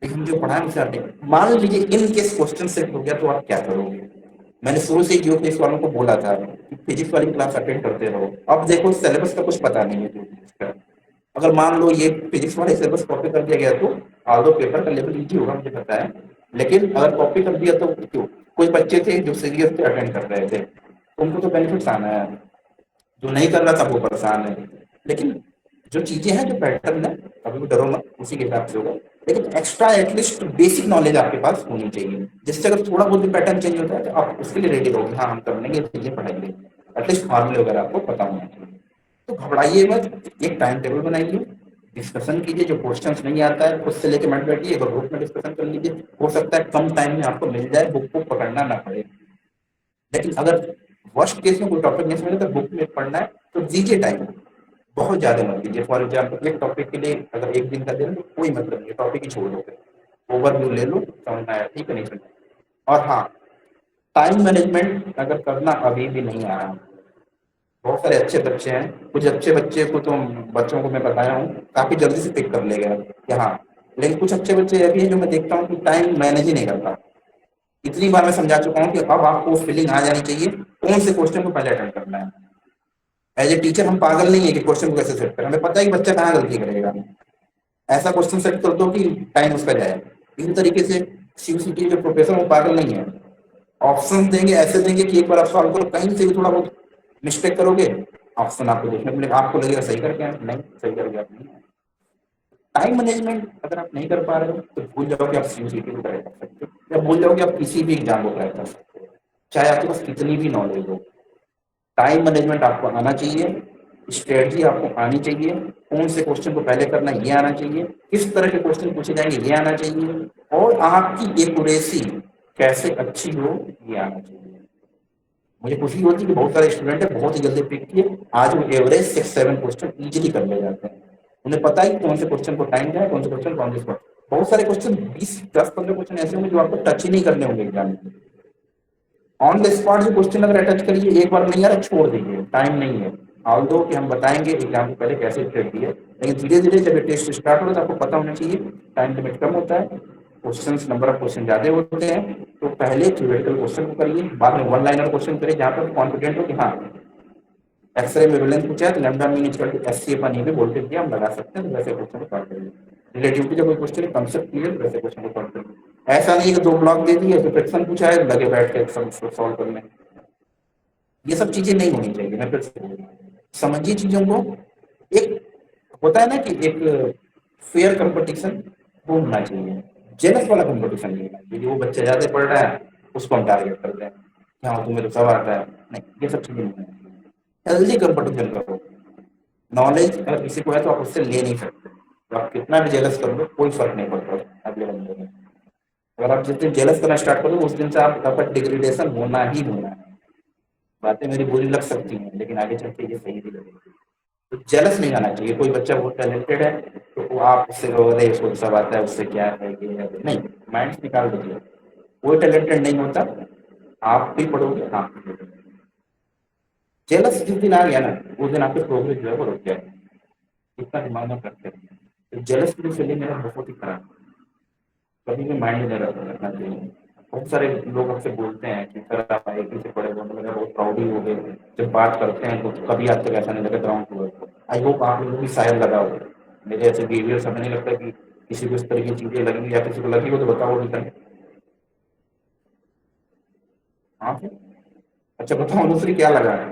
लेकिन जो पढ़ाया उसे आते हैं। मान लीजिए इन केस क्वेश्चन सेट हो गया तो आप क्या करोगे? मैंने शुरू से जियोफिजिक्स वालों को बोला था कि फिजिक्स वाली क्लास अटेंड करते रहो। अब देखो सिलेबस का कुछ पता नहीं है जियोफिजिक्स का, अगर मान लो ये फिजिक्स वाले सिलेबस कॉपी कर दिया गया तो आल्दो पेपर का लेवल इजी होगा मुझे पता है, लेकिन अगर कॉपी कर दिया तो क्यों? कुछ बच्चे थे जो सीरियस से अटेंड कर रहे थे, उनको तो बेनिफिट्स आना है, जो नहीं कर रहा था वो परेशान है। लेकिन जो चीजें हैं, जो पैटर्न है, अभी भी डरो मत, उसी के हिसाब से होगा। लेकिन एक्स्ट्रा एटलीस्ट बेसिक नॉलेज आपके पास होनी चाहिए, जिससे अगर थोड़ा बहुत भी पैटर्न चेंज होता है तो आप उसके लिए रेडी रहोगे, हाँ हम कर लेंगे, चीजें पढ़ाएंगे। एटलीस्ट फार्मूले वगैरह आपको पता होना चाहिए। तो घबराइए मत, एक टाइम टेबल बनाइए, डिस्कशन कीजिए, जो क्वेश्चंस नहीं आता है खुद से लेके मत बैठिए, एक ग्रुप में डिस्कशन कर लीजिए। हो सकता है कम टाइम में आपको मिल जाए, बुक को पकड़ना ना पड़े। लेकिन अगर वर्स्ट केस में कोई टॉपिक नहीं समझे तो बुक में पढ़ना है तो दीजिए टाइम, बहुत ज्यादा मत दीजिए। फॉर एग्जाम्पल एक टॉपिक के लिए अगर 1 दिन का दे रहे तो कोई मतलब नहीं, टॉपिक ही छोड़ दो, ओवरव्यू ले लो, समझ में आया ठीक है नहीं समझ। और हाँ टाइम मैनेजमेंट अगर करना अभी भी नहीं आ रहा, बहुत सारे अच्छे बच्चे हैं, कुछ अच्छे बच्चे को तो बच्चों को मैं बताया हूँ काफी जल्दी से पिक कर लेगा यहाँ, लेकिन कुछ अच्छे बच्चे ये भी हैं जो मैं देखता हूँ कि टाइम मैनेज ही नहीं करता। इतनी बार मैं समझा चुका हूँ कि अब आपको फीलिंग आ जानी चाहिए कौन से क्वेश्चन को पहले अटेंड करना है। एज ए टीचर हम पागल नहीं है कि क्वेश्चन को कैसे सेट करें, हमें पता है कि बच्चा कहाँ गलती करेगा, ऐसा क्वेश्चन सेट कर दो कि टाइम उसका जाए। इसी तरीके से सीयूसीटी जो प्रोफेसर वो पागल नहीं है, ऑप्शन देंगे, ऐसे देंगे कि एक बार आप सॉल्व करो, कहीं से भी थोड़ा बहुत मिस्टेक करोगे ऑप्शन आपको देखने को मिलेगा, आपको लगेगा सही करके आए, नहीं सही करके आप नहीं। टाइम मैनेजमेंट अगर आप नहीं कर पा रहे हो तो भूल जाओ कि आप सीयूसीटी को ट्राई कर सकते हो, या भूल जाओ कि आप किसी भी एग्जाम को ट्राई कर सकते हो, चाहे आपके पास कितनी भी नॉलेज हो। टाइम मैनेजमेंट आपको आना चाहिए, स्ट्रेटजी आपको आनी चाहिए, कौन से क्वेश्चन को पहले करना है ये आना चाहिए, किस तरह के क्वेश्चन पूछे जाएंगे ये आना चाहिए, और आपकी एक्यूरेसी कैसे अच्छी हो ये आना चाहिए। मुझे खुशी होती है कि बहुत सारे स्टूडेंट है बहुत ही जल्दी पिक किए, आज वो एवरेज 6-7 क्वेश्चन इजीली कर ले जाते हैं। उन्हें पता है कि कौन से क्वेश्चन को टाइम जाए, कौन से क्वेश्चन कौन से। बहुत सारे क्वेश्चन 20-10-15 क्वेश्चन ऐसे होंगे जो आपको टच ही नहीं करने होंगे एग्जाम में। ऑन द स्पॉट जो क्वेश्चन अगर अटैच करिए, एक बार नहीं आ रहा छोड़ दीजिए, टाइम नहीं है। ऑल्दो कि हम बताएंगे एग्जाम से पहले कैसे स्ट्रेटजी है, लेकिन धीरे धीरे जब टेस्ट स्टार्ट होगा तो आपको पता होना चाहिए टाइम लिमिट कम होता है, क्वेश्चन नंबर ऑफ क्वेश्चन ज्यादा होते हैं, तो पहले थ्योरेटिकल क्वेश्चन को करिए, बाद में वन लाइनर क्वेश्चन करिए जहाँ पर कॉन्फिडेंट हो कि हाँ एक्सरे में वेवलेंथ पूछा है तो lambda mean equal to SC अपन ये भी वोल्टेज दिया हम लगा सकते हैं, तो वैसे क्वेश्चन को सॉल्व करिए। रिलेटिविटी का कोई क्वेश्चन है, कंसेप्ट क्लियर, वैसे क्वेश्चन को सॉल्व करिए। ऐसा नहीं है कि 2 ब्लॉक दे दिए तो फ्रैक्शन पूछा है लगे बैठ के सॉल्व करने, ये सब चीजें नहीं होनी चाहिए। मैं फिर से समझिए चीजों को, एक होता है ना कि एक फेयर कंपटीशन वो होना चाहिए, जेलस वाला कंपटीशन नहीं होना चाहिए, वो बच्चा ज्यादा पढ़ रहा है उसको हम टारगेट करते हैं कि हाँ तुम्हें तो सब आता है, नहीं ये सब चीजें नहीं होनी चाहिए। हेल्दी कंपटीशन करो, नॉलेज अगर किसी को है तो आप उससे ले नहीं सकते, तो आप कितना भी जेलस कर लो कोई फर्क नहीं पड़ता अगले बंदे में। अगर आप जिस दिन जेलस करना स्टार्ट करोगे उस दिन से आपका डिग्रेडेशन होना ही होना है। बातें मेरी बुरी लग सकती हैं लेकिन आगे चल के ये सही भी लगेगी। तो जेलस नहीं आना चाहिए। कोई बच्चा बहुत टैलेंटेड है तो वो आप उससे कहो अरे इसको सब आता है उससे क्या है ये है नहीं, माइंड से निकाल दीजिए। कोई टैलेंटेड नहीं होता, आप भी पढ़ोगे आप भी पढ़ोगे। जेलस जिस दिन आ गया ना उस दिन आपके प्रोग्रेस जो है वो रुक जाएगा। इतना दिमाग में रखते हैं। तो जेलस की फीलिंग मेरा बहुत ही खराब है। कभी भी माइंड में रखना चाहिए। बहुत सारे लोग हमसे बोलते हैं कि सर आप आईआईटी से पढ़े हो, मतलब बहुत प्राउड ही हो गए। जब बात करते हैं तो कभी आज तक ऐसा नहीं लगा ग्राउंड फ्लोर। आई होप आप लोगों को भी शायद लगा हो। मेरे ऐसे बिहेवियर समय नहीं लगता कि किसी को इस तरह की चीजें लगी या किसी को लगी हो तो बताओ निकल। हाँ फिर अच्छा बताओ दूसरी क्या लगा है?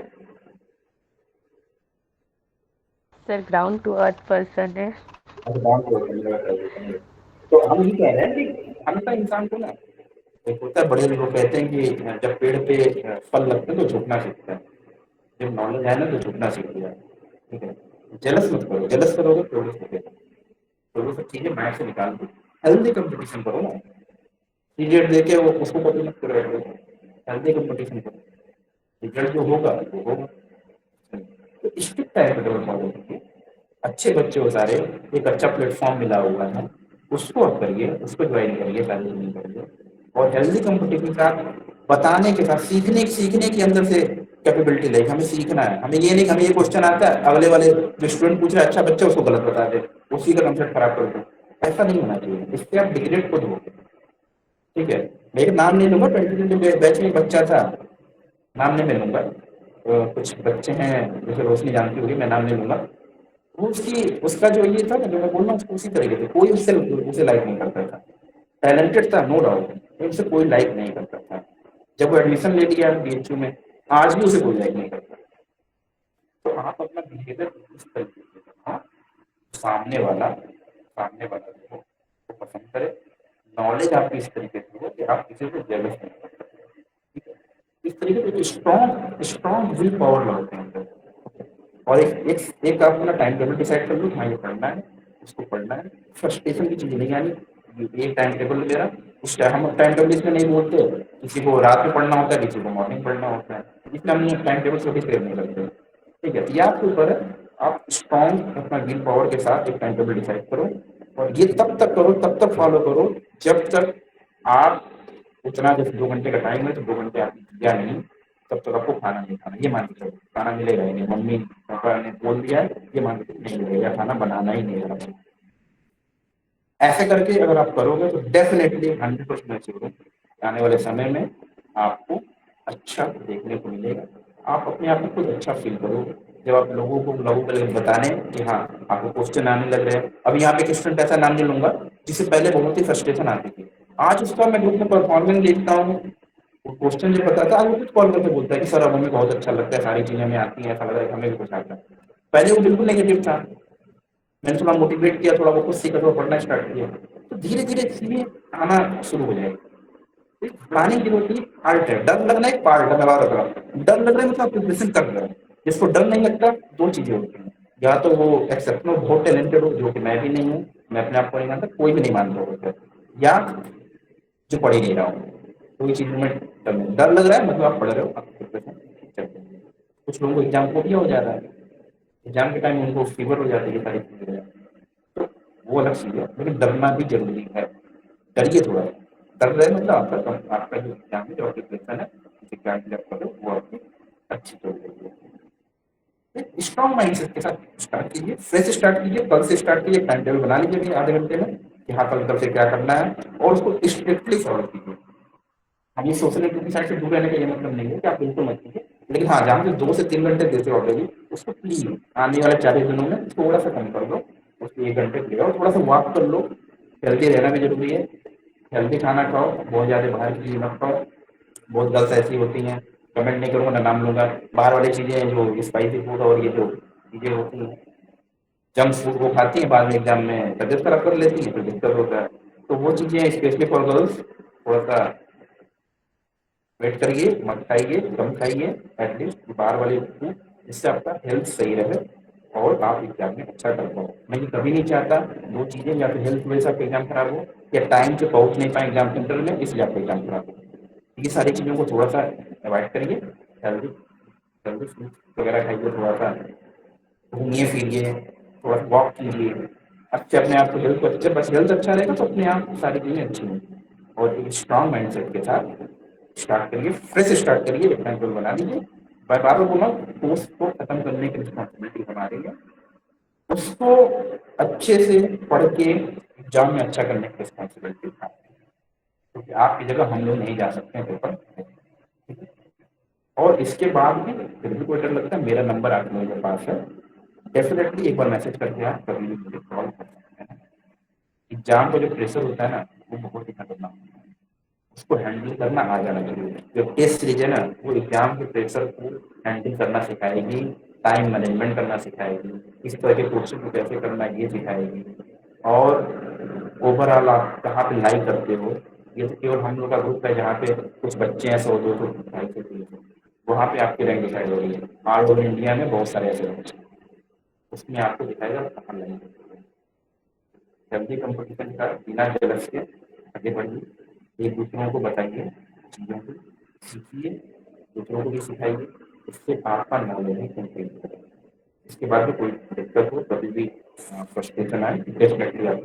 Sir ground to earth person है। अच्छा ग्राउंड फ्लोर। तो हम ये कह रहे हैं कि हमेशा इंसान को ना एक होता है, बड़े लोग कहते हैं कि जब पेड़ पे फल लगते हैं तो झुकना सीखता है। जब नॉलेज है ना तो झुकना सीख गया। ठीक है, जेलस मत करो। जेलस करोगे प्रोग्रेस होगा। तो सब चीजें माइंड से निकाल दो। हेल्दी कंपटीशन करो ना। पीरियड देके वो उसको कभी मत करो। हेल्दी कंपटीशन करो, रिजल्ट जो होगा वो होगा। तो स्ट्रिक्ट टाइम टेबल फॉलो कीजिए। अच्छे बच्चे हो सारे, एक अच्छा प्लेटफॉर्म मिला हुआ है, उसको आप करिए, उसको ज्वाइन करिए, सारी नहीं करिए। और हेल्दी कंपटीशन के साथ बताने के साथ सीखने के अंदर से कैपेबिलिटी लेके हमें सीखना है। हमें ये नहीं हमें ये क्वेश्चन आता है अगले वाले जो स्टूडेंट पूछ रहा है अच्छा बच्चा उसको गलत बता दे, उसी का कंसेप्ट खराब कर दो। ऐसा नहीं होना चाहिए। इससे आप डिग्रेड खुद हो। ठीक है, मेरा नाम नहीं लूंगा। 2020 बैच में एक बच्चा था, नाम नहीं मैं लूंगा। कुछ बच्चे हैं जैसे रोशनी जानती होगी, मैं नाम नहीं लूंगा। वो उसका जो ये था ना जो मैं बोल रहा हूँ उसको उसी तरीके से कोई उसे लाइक नहीं करता था। टैलेंटेड था नो डाउट, लेकिन उसे कोई लाइक नहीं करता था। जब वो एडमिशन ले लिया बीएचयू में आज भी उसे कोई लाइक नहीं करता। तो आप अपना बिहेवियर इस तरीके से बनाओ, सामने वाला जो वो पसंद करे। नॉलेज आपकी इस तरीके से हो कि आप किसी को जेलस नहीं कर सकते। ठीक है, इस तरीके से स्ट्रॉन्ग विल पावर लाते हैं अंदर। और एक आप अपना टाइम टेबल डिसाइड कर लो, हाँ ये पढ़ना है, इसको पढ़ना है। फ्रस्ट्रेशन की चीजें नहीं आनी। ये टाइम टेबल मेरा उस टाइम हम टाइम टेबल इसमें नहीं बोलते। किसी को रात में पढ़ना होता है, किसी को मॉर्निंग पढ़ना होता है, इसलिए हम टाइम टेबल कभी शेयर नहीं करते। ठीक है, तो ये आपके ऊपर है। आप स्ट्रॉन्ग अपना विल पावर के साथ एक टाइम टेबल डिसाइड करो और ये तब तक करो, तब तक फॉलो करो जब तक आप उतना, जैसे 2 घंटे का टाइम है तो 2 घंटे आप या नहीं, तब तक आपको खाना नहीं खाना। ये मान के चलो खाना मिलेगा ही नहीं। मम्मी पापा ने बोल दिया है ये मान के नहीं मिलेगा, खाना बनाना ही नहीं है। ऐसे करके अगर आप करोगे तो डेफिनेटली 100% एश्योर हूँ आने वाले समय में आपको अच्छा देखने को मिलेगा। आप अपने आप में खुद अच्छा फील करोगे जब आप लोगों के लिए बताने कि हाँ आपको क्वेश्चन आने लग रहे हैं। अब यहाँ पे एक स्टूडेंट ऐसा नाम नहीं लूंगा जिससे पहले बहुत ही फ्रस्ट्रेशन आती थी। आज उसका मैं ग्रुप में परफॉर्मेंस देखता हूँ, वो क्वेश्चन जो पता था आज वो कुछ कॉल करके बोलता है कि सर अब हमें बहुत अच्छा लगता है, सारी चीजें हमें आती हैं, ऐसा लग रहा है कि हमें भी कुछ आता है। पहले वो बिल्कुल नेगेटिव था। मैंने थोड़ा मोटिवेट किया, थोड़ा वो खुद सीखा, थोड़ा पढ़ना स्टार्ट किया तो धीरे धीरे चीजें आना शुरू हो जाएगी। प्लानिंग की होती है, पार्ट है। डर लगना एक पार्ट है। मैं बात कर रहा हूँ, डर लग रहा है मतलब आप प्रिपरेशन कर रहे हो। जिसको डर नहीं लगता दो चीजें होती हैं, या तो वो एक्सेप्शनल बहुत टैलेंटेड हो जो कि मैं भी नहीं हूँ, मैं अपने आप को नहीं मानता, कोई भी नहीं मानता होता, या जो पढ़ ही नहीं रहा हूँ। कोई चीज में डर लग रहा है मतलब आप पढ़ रहे हो, आप प्रिपरेशन ठीक चल रही है। कुछ लोगों को एग्जाम फोबिया हो जा रहा है, एग्जाम के टाइम उनको फीवर हो जाती है, सारी चीजें हो जाती है। तो वो अलग चीज है, लेकिन डरना भी जरूरी है। डरिए थोड़ा। डर रहे मतलब आपका जो एग्जाम है, जो प्रिपरेशन है, जिस एग्जाम के लिए आप कर रहे हो वो आपकी अच्छी चल रही है। स्ट्रॉन्ग माइंडसेट के साथ स्टार्ट कीजिए, फ्रेश स्टार्ट कीजिए, कल से स्टार्ट कीजिए। टाइम टेबल बना लीजिए अपने आधे घंटे में कि हाँ कल से क्या करना है और उसको स्ट्रिक्टली फॉलो कीजिए। हम ये सोशल नेटवर्किंग साइट से दूर रहने का ये मतलब नहीं है कि आप बिल्कुल मत कीजिए, लेकिन हाँ जहाँ से 2 से 3 घंटे देते हो ऑलरेडी उसको प्लीज आने वाले 40 दिनों में थोड़ा सा कम कर दो। उसको 1 घंटे के लिए और थोड़ा सा वॉक कर लो। हेल्दी रहना भी जरूरी है। हेल्दी खाना खाओ, बहुत ज़्यादा बाहर की चीज़ मत खाओ। बहुत गर्ल्स ऐसी होती हैं, कमेंट नहीं करूँगा ना नाम लूंगा, बाहर वाली चीज़ें जो स्पाइसी फूड और ये जो चीज़ें होती हैं जंक फूड वो खाती हैं, बाद में एग्जाम में तबियत खराब कर लेती हैं, फिर दिक्कत होता है। तो वो चीज़ें स्पेशली फॉर गर्ल्स थोड़ा सा वेट करिए, मत खाइए, कम खाइए एटलीस्ट बाहर वाले फूड, जिससे आपका हेल्थ सही रहे और आप एग्जाम में अच्छा कर पाओ। मैं ये कभी नहीं चाहता दो चीज़ें, या तो हेल्थ की वजह से आपका एग्जाम खराब हो या टाइम से पहुंच नहीं पाए एग्जाम सेंटर में इसलिए आपको एग्जाम खराब हो। ये सारी चीज़ों को थोड़ा सा अवॉइड करिए, हेल्दी हेल्दी फ्रूट्स वगैरह खाइए, थोड़ा सा घूमिए फिरिए, थोड़ा वॉक कीजिए, अच्छे अपने आप को हेल्थ को अच्छे, बस हेल्थ अच्छा रहेगा तो अपने आप सारी चीज़ें अच्छी होंगी। और एक स्ट्रांग माइंडसेट के साथ स्टार्ट करिए, फ्रेश स्टार्ट करिए, अपना गोल बना लीजिए। मैं बार बार बोला कोर्स को खत्म करने की रिस्पॉन्सिबिलिटी हमारी है, उसको अच्छे से पढ़ के एग्जाम में अच्छा करने की रिस्पॉन्सिबिलिटी आपकी है, क्योंकि आपकी जगह हम लोग नहीं जा सकते हैं पेपर, ठीक है। और इसके बाद भी फिर भी कोई डर लगता है, मेरा नंबर आप लोगों के पास है, डेफिनेटली एक बार मैसेज करके आप कभी भी मुझे कॉल कर सकते हैं। एग्जाम का जो प्रेशर होता है ना वो बहुत ही खतरनाक होता है, उसको हैंडल करना आ जाना चाहिए। जो टेस्ट सीरीज है ना वो एग्जाम के प्रेशर को हैंडल करना सिखाएगी, टाइम मैनेजमेंट करना सिखाएगी, इस तरह के क्वेश्चन को कैसे करना है ये सिखाएगी। और ओवरऑल आप कहाँ पे लाई करते हो, ये तो केवल हम लोग का ग्रुप है जहाँ पे कुछ बच्चे हैं 100-200 250 300, वहाँ पे आपकी रैंक डिसाइड हो रही है। ऑल ओवर इंडिया में बहुत सारे ऐसे बच्चे, उसमें आपको दिखाएगा कहाँ लाइन करते हो। हेल्दी कंपटीशन का बिना जलस के आगे बढ़िए, एक दूसरों को बताइए, चीज़ों को सीखिए, दूसरों को भी सिखाइए, इससे आपका नॉलेज ही इंक्रीज करेगा। इसके बाद भी कोई दिक्कत हो, कभी भी फ्रस्ट्रेशन आए, डेफिनेटली आप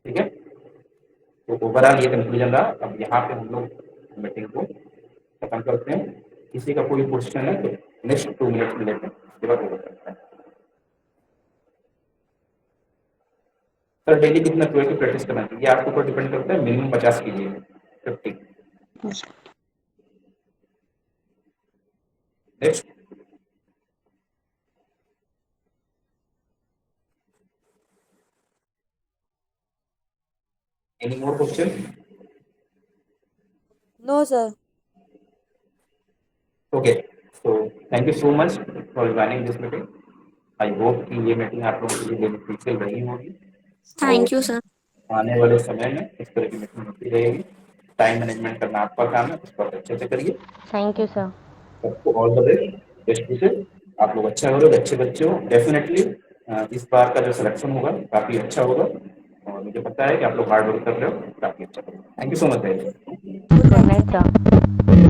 ठीक है। तो ओवरऑल ये कंक्लूजन रहा। अब यहाँ पे हम लोग मीटिंग को खत्म करते हैं। किसी का कोई क्वेश्चन है तो नेक्स्ट 2 मिनट में लेते हैं, उसके बाद ओवर करते हैं। सर डेली कितना क्वेश्चन प्रैक्टिस करना चाहिए आपके ऊपर डिपेंड करता है, मिनिमम 50 कीजिए, 50। Next any more question? No sir. Okay, so thank you so much for joining this meeting. I hope कि ये मीटिंग आप लोगों के लिए बेनिफिशियल रही होगी। Thank you sir. आने वाले समय में इस तरह की मीटिंग होती रहेगी। टाइम मैनेजमेंट करना आपका काम है, उस पर अच्छे से करिए। Thank you sir. सबको ऑल द बेस्ट विशेस। आप लोग अच्छा करोगे, अच्छे बच्चे हो, डेफिनेटली इस बार का जो सिलेक्शन होगा काफ़ी अच्छा होगा, और मुझे पता है कि आप लोग हार्ड वर्क कर रहे हो, काफ़ी अच्छा करोगे। Thank you so much. Good night sir.